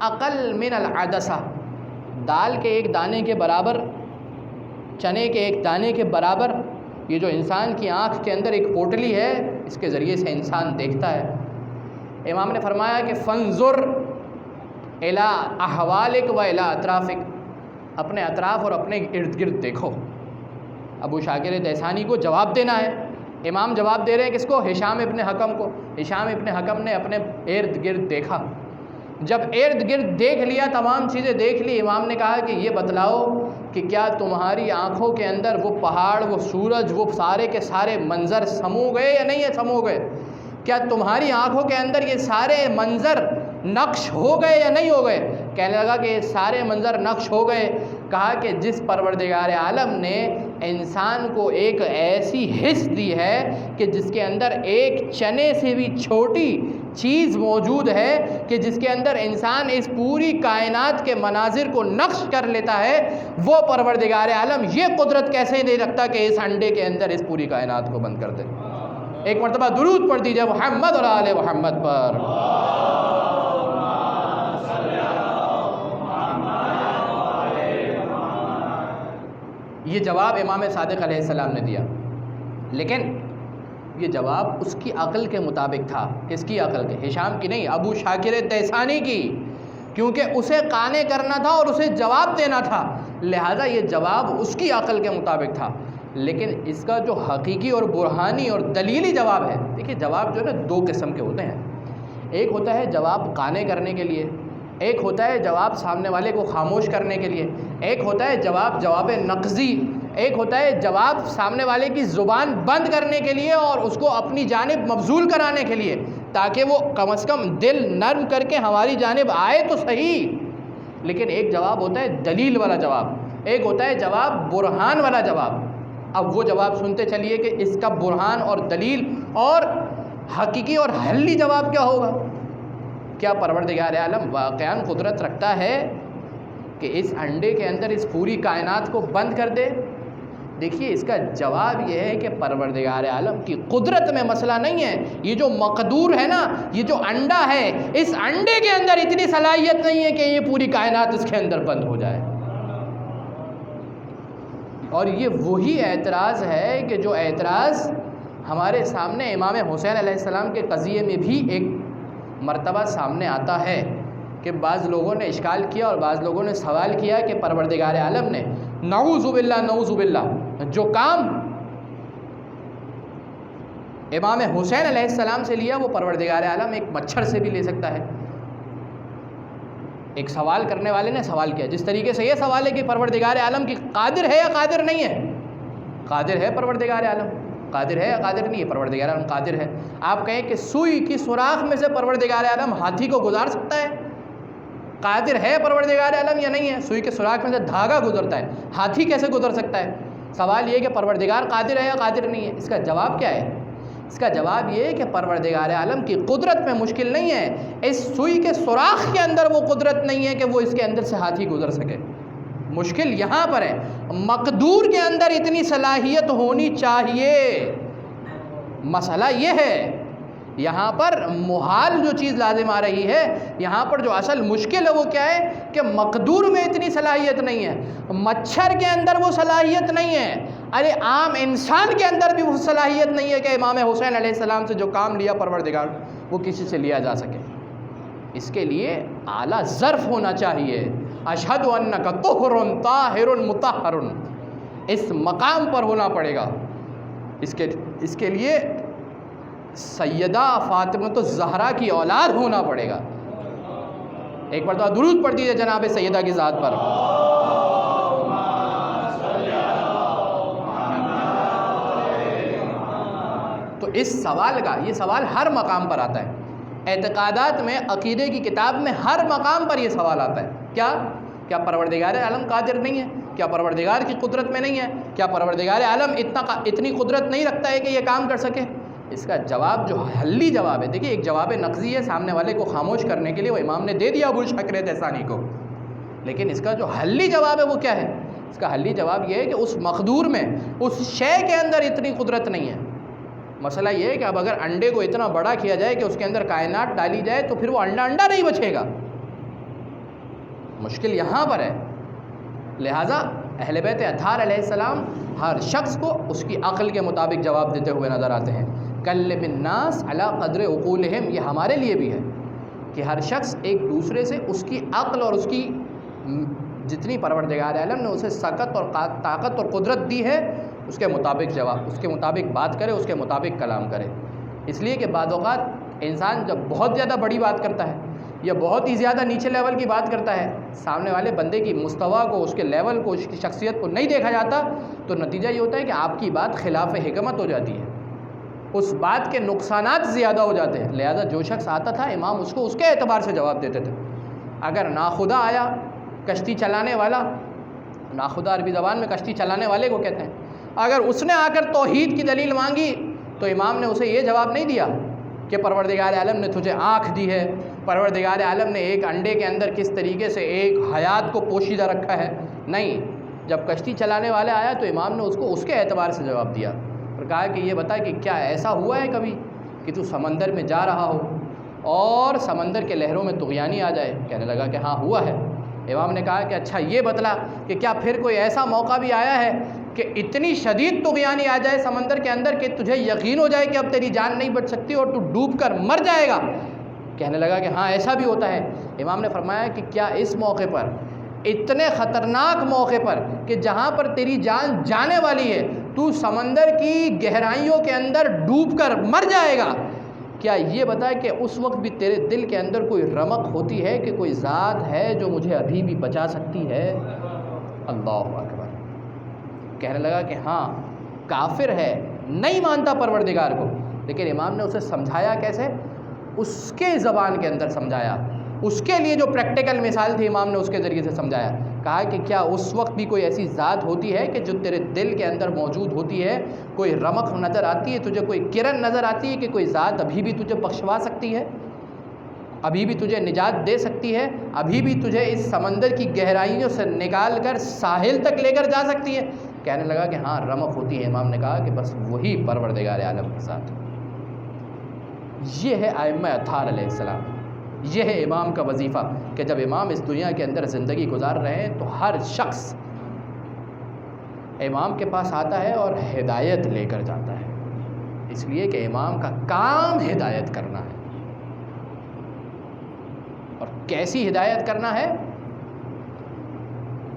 اقل من العدسہ، دال کے ایک دانے کے برابر، چنے کے ایک دانے کے برابر یہ جو انسان کی آنکھ کے اندر ایک پوٹلی ہے، اس کے ذریعے سے انسان دیکھتا ہے۔ امام نے فرمایا کہ فانظر الی احوالک و الی اطرافک، اپنے اطراف اور اپنے ارد گرد دیکھو۔ ابو شاکر دیسانی کو جواب دینا ہے۔ امام جواب دے رہے ہیں کس کو؟ ہشام ابن حکم کو۔ ہشام ابن حکم نے اپنے ارد گرد دیکھا۔ جب ارد گرد دیکھ لیا، تمام چیزیں دیکھ لی، امام نے کہا کہ یہ بتلاؤ کہ کیا تمہاری آنکھوں کے اندر وہ پہاڑ، وہ سورج، وہ سارے کے سارے منظر سمو گئے یا نہیں سمو گئے؟ کیا تمہاری آنکھوں کے اندر یہ سارے منظر نقش ہو گئے یا نہیں ہو گئے؟ کہنے لگا کہ یہ سارے منظر نقش ہو گئے۔ کہا کہ جس پروردگار عالم نے انسان کو ایک ایسی حس دی ہے کہ جس کے اندر ایک چنے سے بھی چھوٹی چیز موجود ہے، کہ جس کے اندر انسان اس پوری کائنات کے مناظر کو نقش کر لیتا ہے، وہ پروردگار عالم یہ قدرت کیسے نہیں رکھتا کہ اس انڈے کے اندر اس پوری کائنات کو بند کر دے؟ ایک مرتبہ درود پڑھ دیجئے محمد اور آل محمد پر۔ یہ جواب امام صادق علیہ السلام نے دیا، لیکن یہ جواب اس کی عقل کے مطابق تھا۔ کس کی عقل کے؟ ہشام کی نہیں، ابو شاکر دیسانی کی، کیونکہ اسے قانے کرنا تھا اور اسے جواب دینا تھا، لہذا یہ جواب اس کی عقل کے مطابق تھا۔ لیکن اس کا جو حقیقی اور برہانی اور دلیلی جواب ہے، دیکھیے جواب جو ہے نا 2 قسم کے ہوتے ہیں۔ ایک ہوتا ہے جواب قانے کرنے کے لیے، ایک ہوتا ہے جواب سامنے والے کو خاموش کرنے کے لیے، ایک ہوتا ہے جواب نقضی، ایک ہوتا ہے جواب سامنے والے کی زبان بند کرنے کے لیے اور اس کو اپنی جانب مبذول کرانے کے لیے، تاکہ وہ کم از کم دل نرم کر کے ہماری جانب آئے تو صحیح۔ لیکن ایک جواب ہوتا ہے دلیل والا جواب، ایک ہوتا ہے جواب برہان والا جواب۔ اب وہ جواب سنتے چلیے کہ اس کا برہان اور دلیل اور حقیقی اور حلی جواب کیا ہوگا۔ کیا پروردگار عالم واقعاً قدرت رکھتا ہے کہ اس انڈے کے اندر اس پوری کائنات کو بند کر دے؟ دیکھیے اس کا جواب یہ ہے کہ پروردگار عالم کی قدرت میں مسئلہ نہیں ہے، یہ جو مقدور ہے نا، یہ جو انڈا ہے، اس انڈے کے اندر اتنی صلاحیت نہیں ہے کہ یہ پوری کائنات اس کے اندر بند ہو جائے۔ اور یہ وہی اعتراض ہے کہ جو اعتراض ہمارے سامنے امام حسین علیہ السلام کے قضیے میں بھی ایک مرتبہ سامنے آتا ہے، کہ بعض لوگوں نے اشکال کیا اور بعض لوگوں نے سوال کیا کہ پروردگار عالم نے نعوذ باللہ جو کام امام حسین علیہ السلام سے لیا، وہ پروردگار عالم ایک مچھر سے بھی لے سکتا ہے۔ ایک سوال کرنے والے نے سوال کیا، جس طریقے سے یہ سوال ہے کہ پروردگار عالم کی قادر ہے یا قادر نہیں ہے؟ قادر ہے پروردگار عالم، قادر ہے یا قادر نہیں ہے؟ پروردگار عالم قادر ہے۔ آپ کہیں کہ سوئی کی سوراخ میں سے پروردگار عالم ہاتھی کو گزار سکتا ہے؟ قادر ہے پروردگار عالم یا نہیں ہے؟ سوئی کے سوراخ میں سے دھاگا گزرتا ہے، ہاتھی کیسے گزر سکتا ہے؟ سوال یہ کہ پروردگار قادر ہے یا قادر نہیں ہے؟ اس کا جواب کیا ہے؟ اس کا جواب یہ ہے کہ پروردگار عالم کی قدرت میں مشکل نہیں ہے، اس سوئی کے سوراخ کے اندر وہ قدرت نہیں ہے کہ وہ اس کے اندر سے ہاتھی گزر سکے۔ مشکل یہاں پر ہے، مقدور کے اندر اتنی صلاحیت ہونی چاہیے۔ مسئلہ یہ ہے، یہاں پر محال جو چیز لازم آ رہی ہے، یہاں پر جو اصل مشکل ہے وہ کیا ہے کہ مقدور میں اتنی صلاحیت نہیں ہے، مچھر کے اندر وہ صلاحیت نہیں ہے، ارے عام انسان کے اندر بھی وہ صلاحیت نہیں ہے کہ امام حسین علیہ السلام سے جو کام لیا پروردگار وہ کسی سے لیا جا سکے۔ اس کے لیے اعلیٰ ظرف ہونا چاہیے، اشہد انک طہر طاہر مطہر، اس مقام پر ہونا پڑے گا۔ اس کے لیے سیدہ فاطمہ الزہرا کی اولاد ہونا پڑے گا۔ ایک مرتبہ درود پڑھ دیجیے جناب سیدہ کی ذات پر۔ تو اس سوال کا، یہ سوال ہر مقام پر آتا ہے، اعتقادات میں، عقیدے کی کتاب میں ہر مقام پر یہ سوال آتا ہے۔ کیا پروردگار عالم قادر نہیں ہے؟ کیا پروردگار کی قدرت میں نہیں ہے؟ کیا پروردگار عالم اتنی قدرت نہیں رکھتا ہے کہ یہ کام کر سکے؟ اس کا جواب جو حلی جواب ہے، دیکھیے ایک جواب نقضی ہے، سامنے والے کو خاموش کرنے کے لیے وہ امام نے دے دیا ابو شکر تحسانی کو، لیکن اس کا جو حلی جواب ہے وہ کیا ہے؟ اس کا حلی جواب یہ ہے کہ اس مقدور میں، اس شے کے اندر اتنی قدرت نہیں ہے۔ مسئلہ یہ ہے کہ اب اگر انڈے کو اتنا بڑا کیا جائے کہ اس کے اندر کائنات ڈالی جائے تو پھر وہ انڈا نہیں بچے گا۔ مشکل یہاں پر ہے۔ لہٰذا اہل بیت اطہار علیہ السلام ہر شخص کو اس کی عقل کے مطابق جواب دیتے ہوئے نظر آتے ہیں۔ کلم الناس علی قدر عقولہم، یہ ہمارے لیے بھی ہے کہ ہر شخص ایک دوسرے سے اس کی عقل اور اس کی جتنی پروردگار عالم نے اسے سکت اور طاقت اور قدرت دی ہے اس کے مطابق جواب، اس کے مطابق بات کرے، اس کے مطابق کلام کرے۔ اس لیے کہ بعض اوقات انسان جب بہت زیادہ بڑی بات کرتا ہے یا بہت ہی زیادہ نیچے لیول کی بات کرتا ہے، سامنے والے بندے کی مستویٰ کو، اس کے لیول کو، اس کی شخصیت کو نہیں دیکھا جاتا، تو نتیجہ یہ ہوتا ہے کہ آپ کی بات خلاف حکمت ہو جاتی ہے، اس بات کے نقصانات زیادہ ہو جاتے ہیں۔ لہذا جو شخص آتا تھا امام اس کو اس کے اعتبار سے جواب دیتے تھے۔ اگر ناخدا آیا، کشتی چلانے والا، ناخدا عربی زبان میں کشتی چلانے والے کو کہتے ہیں، اگر اس نے آ کر توحید کی دلیل مانگی تو امام نے اسے یہ جواب نہیں دیا کہ پروردگار عالم نے تجھے آنکھ دی ہے، پروردگار عالم نے ایک انڈے کے اندر کس طریقے سے ایک حیات کو پوشیدہ رکھا ہے۔ نہیں، جب کشتی چلانے والا آیا تو امام نے اس کو اس کے اعتبار سے جواب دیا اور کہا کہ یہ بتا کہ کیا ایسا ہوا ہے کبھی کہ تو سمندر میں جا رہا ہو اور سمندر کے لہروں میں طغیانی آ جائے؟ کہنے لگا کہ ہاں ہوا ہے۔ امام نے کہا کہ اچھا یہ بتلا کہ کیا پھر کوئی ایسا موقع بھی آیا ہے کہ اتنی شدید طغیانی آ جائے سمندر کے اندر کہ تجھے یقین ہو جائے کہ اب تیری جان نہیں بچ سکتی اور تو ڈوب کر مر جائے گا؟ کہنے لگا کہ ہاں ایسا بھی ہوتا ہے۔ امام نے فرمایا کہ کیا اس موقع پر، اتنے خطرناک موقع پر کہ جہاں پر تیری جان جانے والی ہے، تو سمندر کی گہرائیوں کے اندر ڈوب کر مر جائے گا، کیا یہ بتا کہ اس وقت بھی تیرے دل کے اندر کوئی رمق ہوتی ہے کہ کوئی ذات ہے جو مجھے ابھی بھی بچا سکتی ہے؟ اللہ اکبر۔ کہنے لگا کہ ہاں کافر ہے، نہیں مانتا پروردگار کو، لیکن امام نے اسے سمجھایا کیسے؟ اس کے زبان کے اندر سمجھایا، اس کے لیے جو پریکٹیکل مثال تھی امام نے اس کے ذریعے سے سمجھایا۔ کہا کہ کیا اس وقت بھی کوئی ایسی ذات ہوتی ہے کہ جو تیرے دل کے اندر موجود ہوتی ہے، کوئی رمق نظر آتی ہے تجھے، کوئی کرن نظر آتی ہے کہ کوئی ذات ابھی بھی تجھے بخشوا سکتی ہے، ابھی بھی تجھے نجات دے سکتی ہے، ابھی بھی تجھے اس سمندر کی گہرائیوں سے نکال کر ساحل تک لے کر جا سکتی ہے؟ کہنے لگا کہ ہاں رمق ہوتی ہے۔ امام نے کہا کہ بس وہی پروردگار عالم کے ساتھ۔ یہ ہے ائمہ اطہار علیہ السلام، یہ ہے امام کا وظیفہ کہ جب امام اس دنیا کے اندر زندگی گزار رہے ہیں تو ہر شخص امام کے پاس آتا ہے اور ہدایت لے کر جاتا ہے، اس لیے کہ امام کا کام ہدایت کرنا ہے۔ اور کیسی ہدایت کرنا ہے؟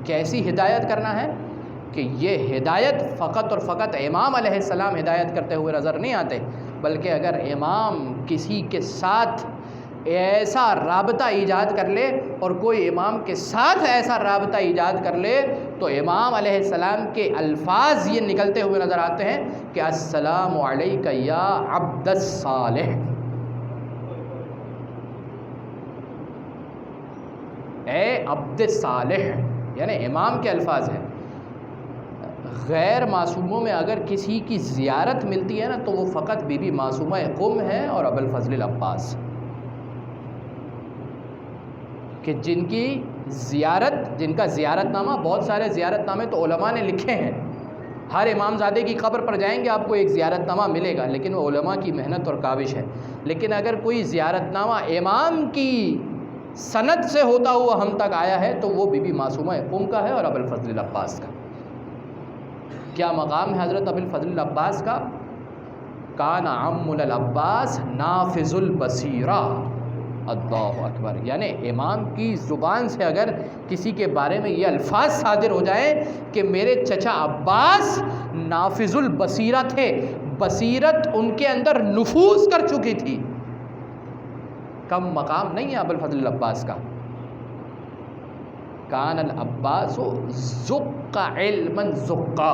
کیسی ہدایت کرنا ہے کہ یہ ہدایت فقط اور فقط امام علیہ السلام ہدایت کرتے ہوئے نظر نہیں آتے، بلکہ اگر امام کسی کے ساتھ ایسا رابطہ ایجاد کر لے اور کوئی امام کے ساتھ ایسا رابطہ ایجاد کر لے تو امام علیہ السلام کے الفاظ یہ نکلتے ہوئے نظر آتے ہیں کہ السلام علیک یا عبد الصالح، اے عبد صالح، یعنی امام کے الفاظ ہیں۔ غیر معصوموں میں اگر کسی کی زیارت ملتی ہے نا تو وہ فقط بی بی معصومہ قم ہے اور ابو الفضل العباس، کہ جن کا زیارت نامہ، بہت سارے زیارت نامے تو علماء نے لکھے ہیں، ہر امام زادے کی قبر پر جائیں گے آپ کو ایک زیارت نامہ ملے گا، لیکن وہ علماء کی محنت اور کاوش ہے۔ لیکن اگر کوئی زیارت نامہ امام کی سند سے ہوتا ہوا ہم تک آیا ہے تو وہ بی بی معصومہ قم کا ہے اور ابو الفضل العباس کا۔ کیا مقام ہے حضرت ابو الفضل العباس کا؟ کان عم العباس نافذ البصیرہ، اللہ اکبر، یعنی امام کی زبان سے اگر کسی کے بارے میں یہ الفاظ صادر ہو جائیں کہ میرے چچا عباس نافذ البصیرہ تھے، بصیرت ان کے اندر نفوذ کر چکی تھی، کم مقام نہیں ہے ابو الفضل العباس کا۔ کان العباس زق علما زقا،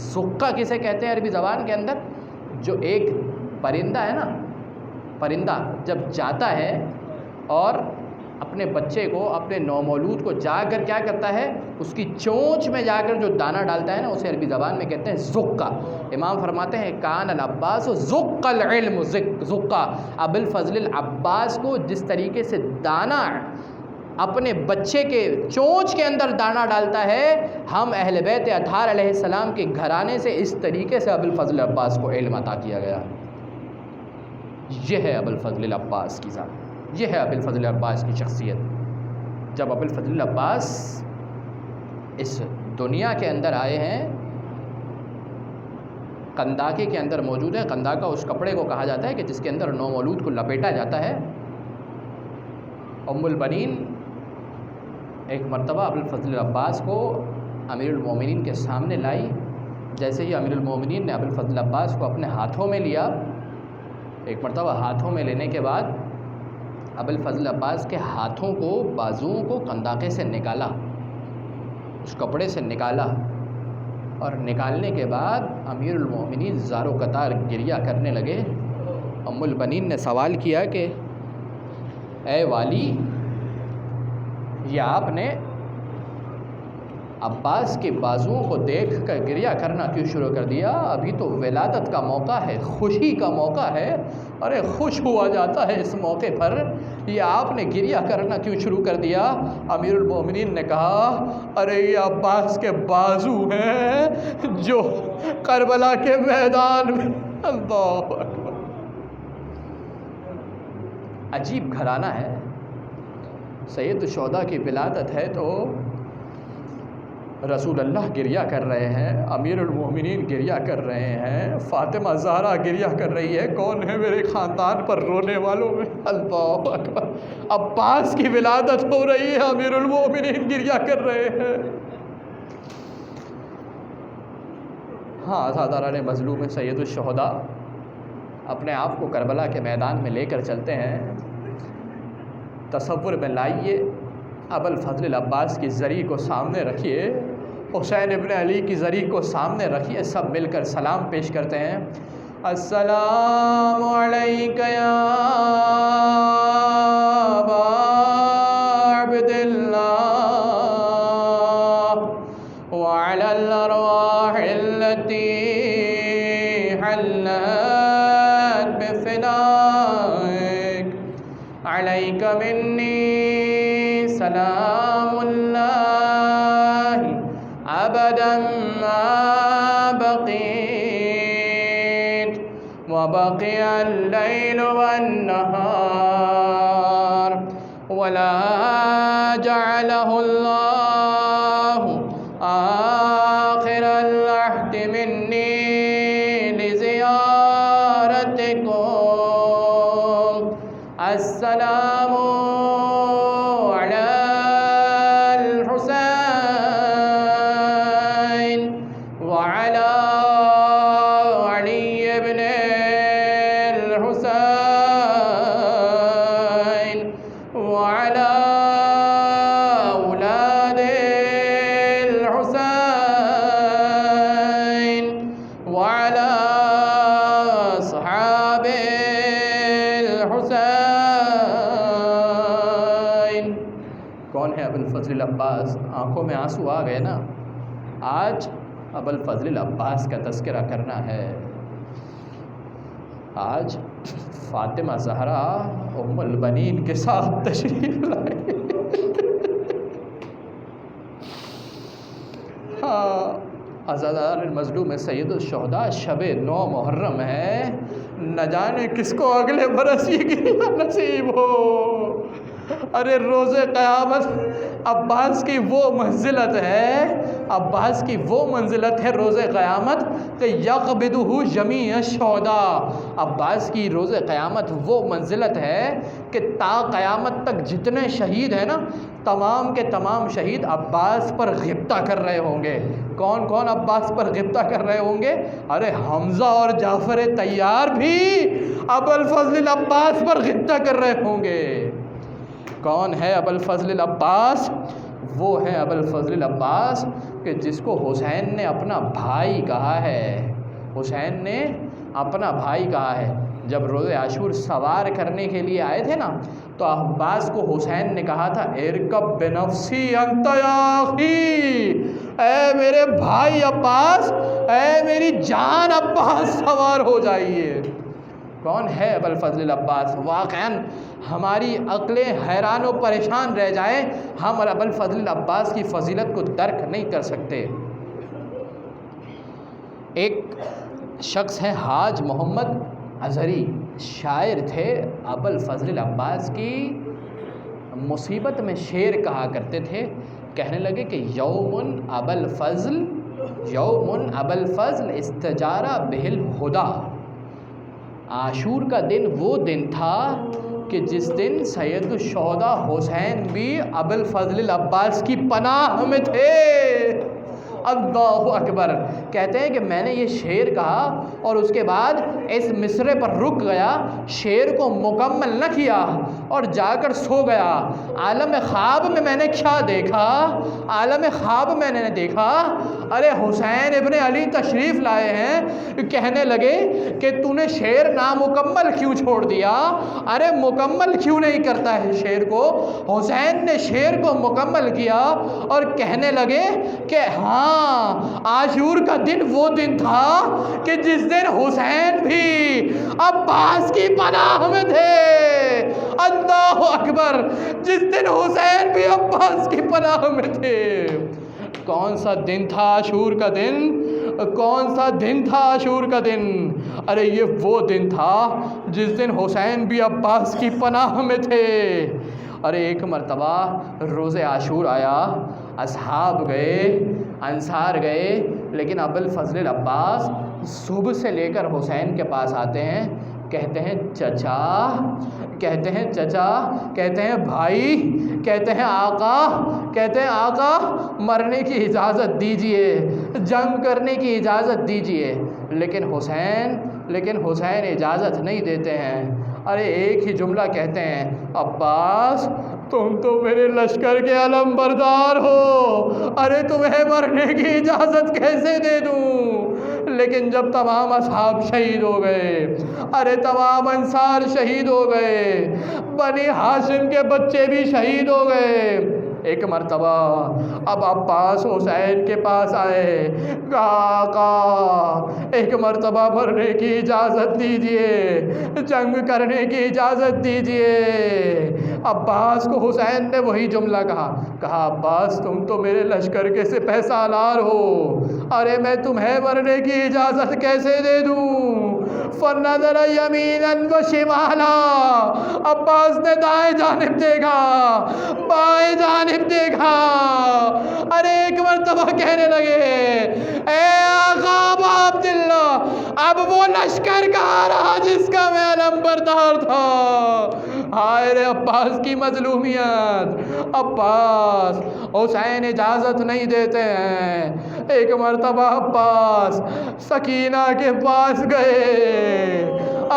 زقا کسے کہتے ہیں عربی زبان کے اندر؟ جو ایک پرندہ ہے نا، پرندہ جب جاتا ہے اور اپنے بچے کو، اپنے نومولود کو جا کر کیا کرتا ہے، اس کی چونچ میں جا کر جو دانہ ڈالتا ہے نا، اسے عربی زبان میں کہتے ہیں زقا۔ امام فرماتے ہیں کان العباس زق العلم زقا، ابو الفضل العباس کو جس طریقے سے دانہ اپنے بچے کے چونچ کے اندر دانہ ڈالتا ہے، ہم اہل بیت اطہار علیہ السلام کے گھرانے سے اس طریقے سے ابو الفضل العباس کو علم عطا کیا گیا۔ یہ ہے ابو الفضل العباس کی ذات، یہ ہے ابو الفضل العباس کی شخصیت۔ جب ابو الفضل العباس اس دنیا کے اندر آئے ہیں، قنداقے کے اندر موجود ہے، قنداقہ اس کپڑے کو کہا جاتا ہے کہ جس کے اندر نومولود کو لپیٹا جاتا ہے۔ ام البنین ایک مرتبہ ابو الفضل العباس کو امیر المومنین کے سامنے لائی، جیسے ہی امیر المومنین نے ابو الفضل العباس کو اپنے ہاتھوں میں لیا، ایک مرتبہ ہاتھوں میں لینے کے بعد ابو الفضل العباس کے ہاتھوں کو، بازوؤں کو قنداقے سے نکالا، اس کپڑے سے نکالا، اور نکالنے کے بعد امیر المومنین زار و قطار گریہ کرنے لگے۔ ام البنین نے سوال کیا کہ اے والی، یہ آپ نے عباس کے بازوؤں کو دیکھ کر گریہ کرنا کیوں شروع کر دیا؟ ابھی تو ولادت کا موقع ہے، خوشی کا موقع ہے، ارے خوش ہوا جاتا ہے اس موقع پر، یہ آپ نے گریہ کرنا کیوں شروع کر دیا؟ امیر المومنین نے کہا ارے یہ عباس کے بازو ہیں جو کربلا کے میدان میں، اللہ اکبر، عجیب گھرانہ ہے، سید الشہداء کی ولادت ہے تو رسول اللہ گریہ کر رہے ہیں، امیر المومنین گریہ کر رہے ہیں، فاطمہ زہرا گریہ کر رہی ہے، کون ہے میرے خاندان پر رونے والوں میں؟ اللہ اکبر، عباس کی ولادت ہو رہی ہے، امیر المومنین گریہ کر رہے ہیں۔ ہاں، ساداران مظلوم سید الشہداء اپنے آپ کو کربلا کے میدان میں لے کر چلتے ہیں۔ تصور میں لائیے، ابو الفضل العباس کی زری کو سامنے رکھیے، حسین ابن علی کی زری کو سامنے رکھیے، سب مل کر سلام پیش کرتے ہیں۔ السلام علیک یا ابا عبداللہ وعلی الارواح التي حلت بفنائک علیک منی سلام اللہ ابدا ما بقیت وبقی اللیل والنہار ولا جعلہ اللہ آخر العہد منی لزیارتکم السلام علی الحسین وعلی علی ابن الفضل العباس، آنکھوں میں آنسو آ گئے نا. آج ابو الفضل العباس کا تذکرہ کرنا ہے. آج فاطمہ زہرا ام البنین کے ساتھ تشریف لائے. عزادار المظلوم سید الشہداء شب 9 محرم ہے. نہ جانے کس کو اگلے برس یہ گریہ نصیب ہو. ارے روز قیامت عباس کی وہ منزلت ہے، عباس کی وہ منزلت ہے روز قیامت کہ یقبضہ جمیع الشہداء. عباس کی روز قیامت وہ منزلت ہے کہ تا قیامت تک جتنے شہید ہیں نا، تمام کے تمام شہید عباس پر غبطہ کر رہے ہوں گے. کون کون عباس پر غبطہ کر رہے ہوں گے؟ ارے حمزہ اور جعفر طیار بھی ابو الفضل العباس پر غبطہ کر رہے ہوں گے. کون ہے ابو الفضل العباس؟ وہ ہے ابو الفضل العباس کہ جس کو حسین نے اپنا بھائی کہا ہے. حسین نے اپنا بھائی کہا ہے. جب روز عاشور سوار کرنے کے لیے آئے تھے نا، تو عباس کو حسین نے کہا تھا ارکب بنفسی انت یا اخی، اے میرے بھائی عباس، اے میری جان عباس سوار ہو جائیے. کون ہے ابو الفضل العباس؟ واقعاً ہماری عقلیں حیران و پریشان رہ جائیں، ہم ابو الفضل العباس کی فضیلت کو درک نہیں کر سکتے. ایک شخص ہے حاج محمد اظہری، شاعر تھے. ابو الفضل العباس کی مصیبت میں شعر کہا کرتے تھے. کہنے لگے کہ یوم ابو الفضل، یوم ابو الفضل استجارہ بہ الہدیٰ. عاشور کا دن وہ دن تھا کہ جس دن سید الشہداء حسین بھی ابو الفضل العباس کی پناہ میں تھے. اللہ اکبر. کہتے ہیں کہ میں نے یہ شعر کہا اور اس کے بعد اس مصرے پر رک گیا، شعر کو مکمل نہ کیا اور جا کر سو گیا. عالم خواب میں میں نے کیا دیکھا؟ عالم خواب میں نے دیکھا ارے حسین ابن علی تشریف لائے ہیں. کہنے لگے کہ تو نے شعر نامکمل کیوں چھوڑ دیا؟ ارے مکمل کیوں نہیں کرتا ہے شعر کو؟ حسین نے شعر کو مکمل کیا اور کہنے لگے کہ ہاں عاشور کا دن وہ دن تھا کہ جس دن حسین بھی عباس کی پناہ میں تھے. اللہ اکبر. جس دن حسین بھی عباس کی پناہ میں تھے. کون سا دن تھا عاشور کا دن؟ کون سا دن تھا عاشور کا دن؟ ارے یہ وہ دن تھا جس دن حسین بھی عباس کی پناہ میں تھے. ارے ایک مرتبہ روز عاشور آیا، اصحاب گئے، انصار گئے، لیکن ابو الفضل العباس صبح سے لے کر حسین کے پاس آتے ہیں. کہتے ہیں چچا، کہتے ہیں چچا، کہتے ہیں بھائی، کہتے ہیں آقا، کہتے ہیں آقا مرنے کی اجازت دیجئے، جنگ کرنے کی اجازت دیجئے. لیکن حسین اجازت نہیں دیتے ہیں. ارے ایک ہی جملہ کہتے ہیں عباس تم تو میرے لشکر کے علم بردار ہو، ارے تمہیں مرنے کی اجازت کیسے دے دوں؟ لیکن جب تمام اصحاب شہید ہو گئے، ارے تمام انصار شہید ہو گئے، بنی ہاشم کے بچے بھی شہید ہو گئے. ایک مرتبہ اب عباس حسین کے پاس آئے، کہا آقا ایک مرتبہ مرنے کی اجازت دیجئے، جنگ کرنے کی اجازت دیجئے. عباس کو حسین نے وہی جملہ کہا عباس تم تو میرے لشکر کے سپہ سالار ہو، ارے میں تمہیں مرنے کی اجازت کیسے دے دوں؟ فنظر یمینا و شمالا. عباس نے دائیں جانب دیکھا، بائیں جانب دیکھا. ارے ایک مرتبہ کہنے لگے اے آقا ابا عبداللہ، اب وہ لشکر کہاں رہا جس کا میں علم بردار تھا؟ ہائے رے عباس کی مظلومیت. عباس حسین اجازت نہیں دیتے ہیں. ایک مرتبہ عباس سکینہ کے پاس گئے،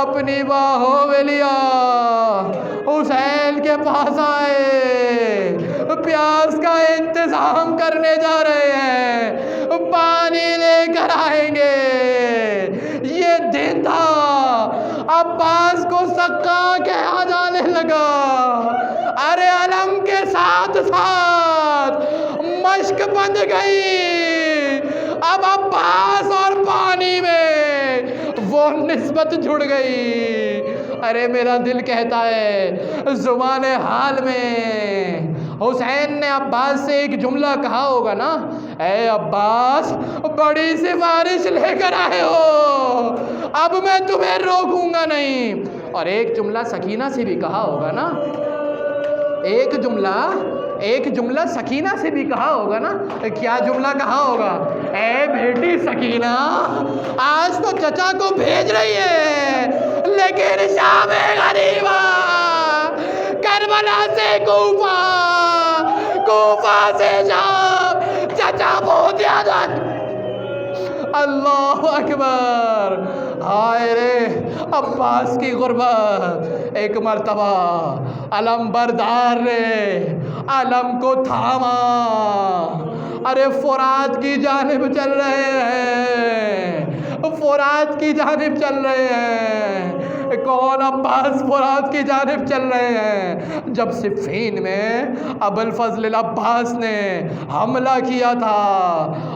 اپنی باہوں میں لیا، حسین کے پاس آئے، پیاس کا انتظام کرنے جا رہے ہیں، پانی لے کر آئیں گے. یہ دن تھا. عباس کو سقا کہا جانے لگا. ارے علم کے ساتھ ساتھ گئی. اب عباس اور پانی میں وہ نسبت جڑ گئی. ارے میرا دل کہتا ہے زبان حال میں حسین نے عباس سے ایک جملہ کہا ہوگا نا, اے عباس بڑی سفارش لے کر آئے ہو, اب میں تمہیں روکوں گا نہیں. اور ایک جملہ سکینہ سے بھی کہا ہوگا نا, ایک جملہ سکینہ سے بھی کہا ہوگا نا. کیا جملہ کہا ہوگا؟ اے بیٹی سکینہ, آج تو چچا کو بھیج رہی ہے, لیکن شام غریبا, کربلا سے کوفہ, کوفہ سے شام, چچا بہت یاد آئے. اللہ اکبر. ہائے رے عباس کی غربت. ایک مرتبہ علم بردار نے علم کو تھاما, ارے فرات کی جانب چل رہے ہیں, فرات کی جانب چل رہے ہیں. کون؟ عباس فرات کی جانب چل رہے ہیں. جب صفین میں ابوالفضل العباس نے حملہ کیا تھا,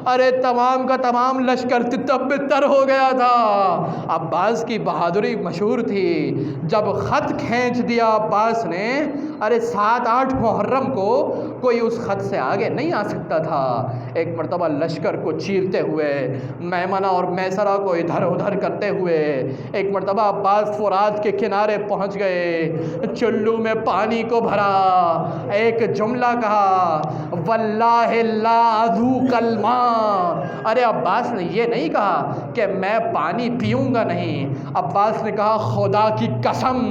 ارے تمام کا تمام لشکر تتب بتر ہو گیا تھا. عباس کی بہادری مشہور تھی. جب خط کھینچ دیا عباس نے, ارے 7-8 محرم کو کوئی اس خط سے آگے نہیں آ سکتا تھا. ایک مرتبہ لشکر کو چیرتے ہوئے, میمنہ اور میسرہ کو ادھر ادھر کرتے ہوئے, ایک مرتبہ عباس فرات کے کنارے پہنچ گئے, چلو میں پانی کو بھرا, ایک جملہ کہا, واللہ لا اذوق الماء. ارے عباس نے یہ نہیں کہا کہ میں پانی پیوں گا نہیں, عباس نے کہا خدا کی قسم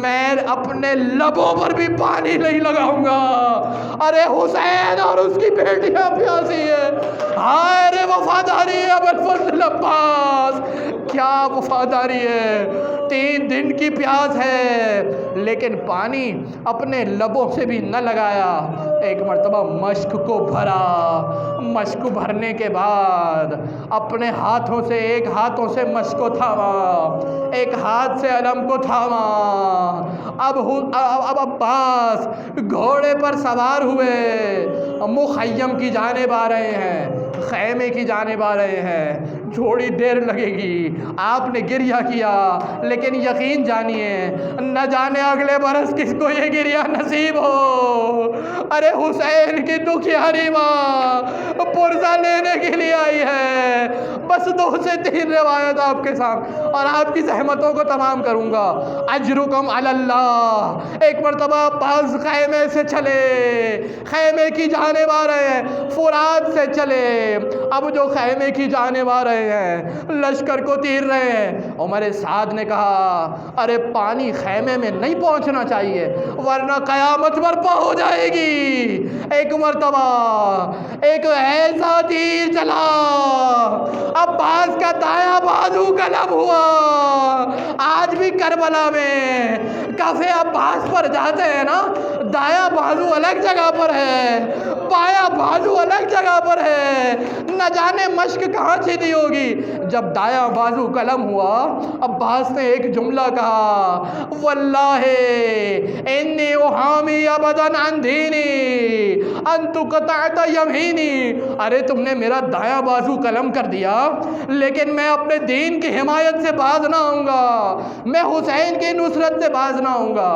میں اپنے لبوں پر بھی پانی نہیں لگاؤں گا. ارے حسین اور اس کی بیٹیاں پیاسی ہے. ہائے رے وفاداری ہے ابوالفضل عباس, کیا وفاداری ہے. 3 دن کی پیاس ہے لیکن پانی اپنے لبوں سے بھی نہ لگایا. ایک مرتبہ مشک کو بھرا, مشک بھرنے کے بعد اپنے ہاتھوں سے, ایک ہاتھوں سے مشک کو تھاما, ایک ہاتھ سے علم کو تھاما. اب عباس گھوڑے پر سوار ہوئے مخیم کی جانب آ رہے ہیں, خیمے کی جانب آ رہے ہیں. تھوڑی دیر لگے گی. آپ نے گریہ کیا, لیکن یقین جانیے نہ جانے اگلے برس کس کو یہ گریہ نصیب ہو. ارے حسین کی دکھیاری ماں پرزہ لینے کے لیے آئی ہے. بس 2 سے 3 روایت آپ کے سامنے اور آپ کی زحمتوں کو تمام کروں گا. اجرکم علی اللہ. ایک مرتبہ عباس خیمے سے چلے, خیمے کی جانب آ رہے ہیں, فرات سے چلے. اب جو خیمے کی جانب آ رہے ہیں لشکر کو تیر رہے ہیں. عمر سعد نے کہا ارے پانی خیمے میں نہیں پہنچنا چاہیے ورنہ قیامت برپا ہو جائے گی. ایک مرتبہ ایک ایسا تیر چلا, عباس کا دایاں بازو قلم ہوا. آج بھی کربلا میں کفے عباس پر جاتے ہیں نا, دایاں بازو الگ جگہ پر ہے, بایاں بازو الگ جگہ پر ہے. نہ جانے مشک کہاں چھیدی ہوگی. جب دایاں بازو قلم ہوا, عباس نے ایک جملہ کہا, واللہ انی احامی ابدا عن دینی ان تقطعت یمینی. ارے تم نے میرا دایاں بازو قلم کر دیا لیکن میں اپنے دین کی حمایت سے باز نہ آؤں گا, میں حسین کی نصرت سے باز نہ آؤں گا.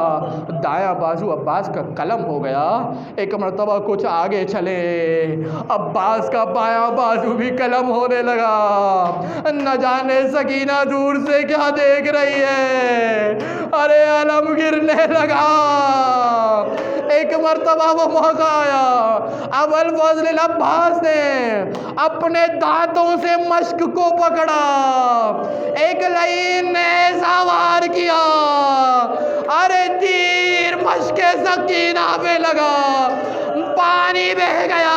دایاں بازو عباس کا قلم ہو گیا. ایک مرتبہ کچھ آگے چلے, عباس کا بایاں بازو بھی قلم ہونے لگا. نہ جانے سکینہ دور سے کیا دیکھ رہی ہے, ارے علم گرنے لگا. ایک مرتبہ وہ موقع آیا, ابوالفضل العباس نے اپنے دانتوں سے مشک کو پکڑا, ایک لعین نے ایسا وار کیا, ارے تیر مشک سکینہ پہ لگا, پانی بہہ گیا.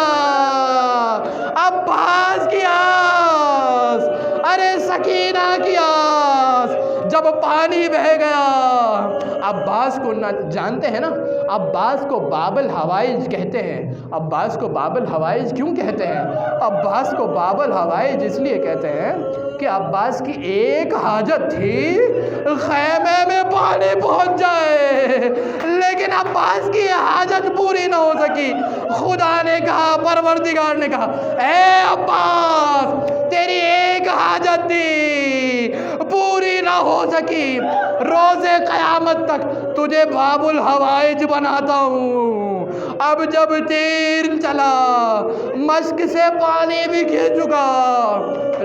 عباس کی آس, ارے سکینہ کی آس. جب پانی بہہ گیا, عباس کو نہ جانتے ہیں نا, عباس کو باب الحوائج کہتے ہیں. عباس کو باب الحوائج کیوں کہتے ہیں؟ عباس کو باب الحوائج اس لیے کہتے ہیں کہ عباس کی ایک حاجت تھی خیمے میں پانی پہنچ جائے, لیکن عباس کی حاجت پوری نہ ہو سکی. خدا نے کہا، پروردگار نے کہا اے عباس تیری ایک حاجت تھی پوری نہ ہو سکی، روز قیامت تک تجھے باب الحوائج بناتا ہوں۔ اب جب تیر چلا مشک سے پانی بھی گر چکا،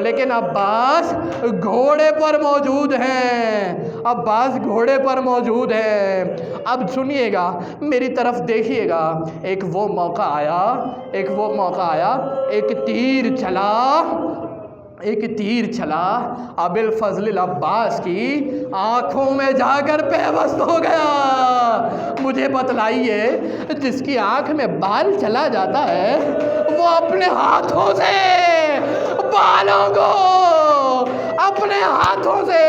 لیکن عباس گھوڑے پر موجود ہیں، عباس گھوڑے پر موجود ہیں۔ اب سنیے گا، میری طرف دیکھیے گا، ایک وہ موقع آیا، ایک تیر چلا ابوالفضل العباس کی آنکھوں میں جا کر پیوست ہو گیا۔ مجھے بتلائیے، جس کی آنکھ میں بال چلا جاتا ہے وہ اپنے ہاتھوں سے بالوں کو، اپنے ہاتھوں سے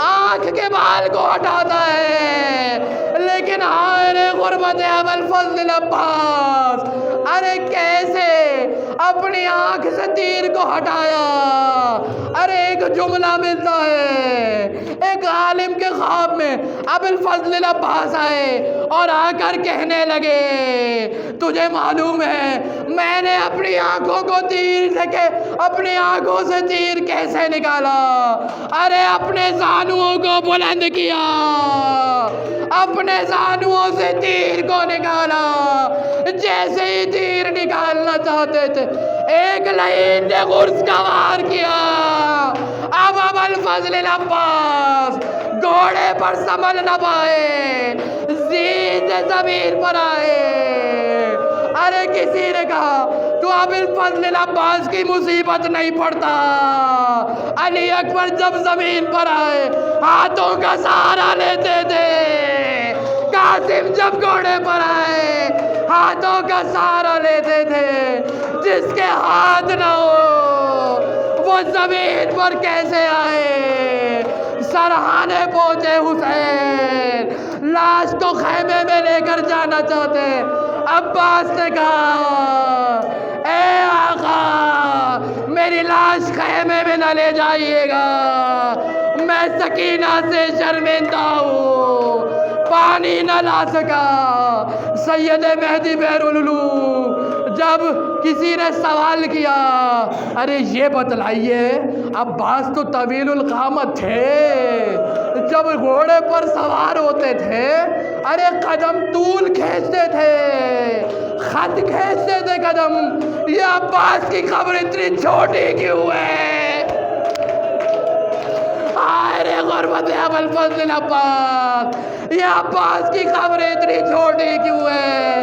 آنکھ کے بال کو ہٹاتا ہے، لیکن ہائے غربت ابوالفضل العباس، ارے کیسے اپنی آنکھ سے تیر کو ہٹایا؟ ارے ایک جملہ ملتا ہے، ایک عالم کے خواب میں ابوالفضل العباس آئے اور آ کر کہنے لگے تجھے معلوم ہے میں نے اپنی آنکھوں کو اپنی آنکھوں سے تیر کیسے نکالا؟ ارے اپنے زانوؤں کو بلند کیا، اپنے زانوؤں سے تیر کو نکالا، جیسے ہی تیر نکالنا چاہتے تھے ایک لعین نے غرز کا وار کیا۔ اب ابوالفضل العباس گھوڑے پر سنبھل نہ پائے، سیدھے زمین پر آئے۔ ارے کسی نے کہا تو ابوالفضل العباس کی مصیبت نہیں پڑتا۔ علی اکبر جب زمین پر آئے ہاتھوں کا سہارا لیتے تھے، قاسم جب گھوڑے پر آئے ہاتھوں کا سہارا لیتے تھے، جس کے ہاتھ نہ ہو وہ زمین پر کیسے آئے؟ سرحانے پہنچے حسین، لاش کو خیمے میں لے کر جانا چاہتے، عباس نے کہا اے آقا میری لاش خیمے میں نہ لے جائیے گا، میں سکینہ سے شرمندہ ہوں، پانی نہ لا سکا۔ سید مہدی بہرالعلوم جب کسی نے سوال کیا ارے یہ بتلائیے عباس تو طویل القامت تھے، جب گھوڑے پر سوار ہوتے تھے ارے قدم طول کھینچتے تھے، خط کھینچتے تھے قدم، یہ عباس کی قبر اتنی چھوٹی کیوں ہے؟ آئے غربت ابوالفضل العباس، یہ عباس کی قبر اتنی چھوٹی کیوں ہے؟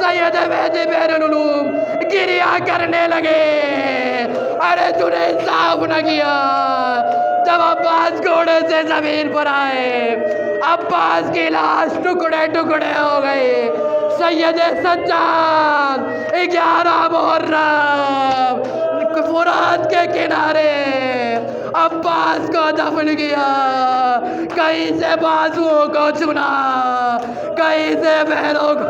سید مہدی بہرالعلوم گریہ کرنے لگے، ارے تو نے انصاف نہ کیا۔ جب عباس گھوڑے سے زمین پر آئے، عباس کی لاش ٹکڑے ٹکڑے ہو گئی۔ سید سجاد 11 محرم فرات کے کنارے عباس کو دفن کیا، کہیں سے بازوؤں کو چنا، کہیں سے پیروں کو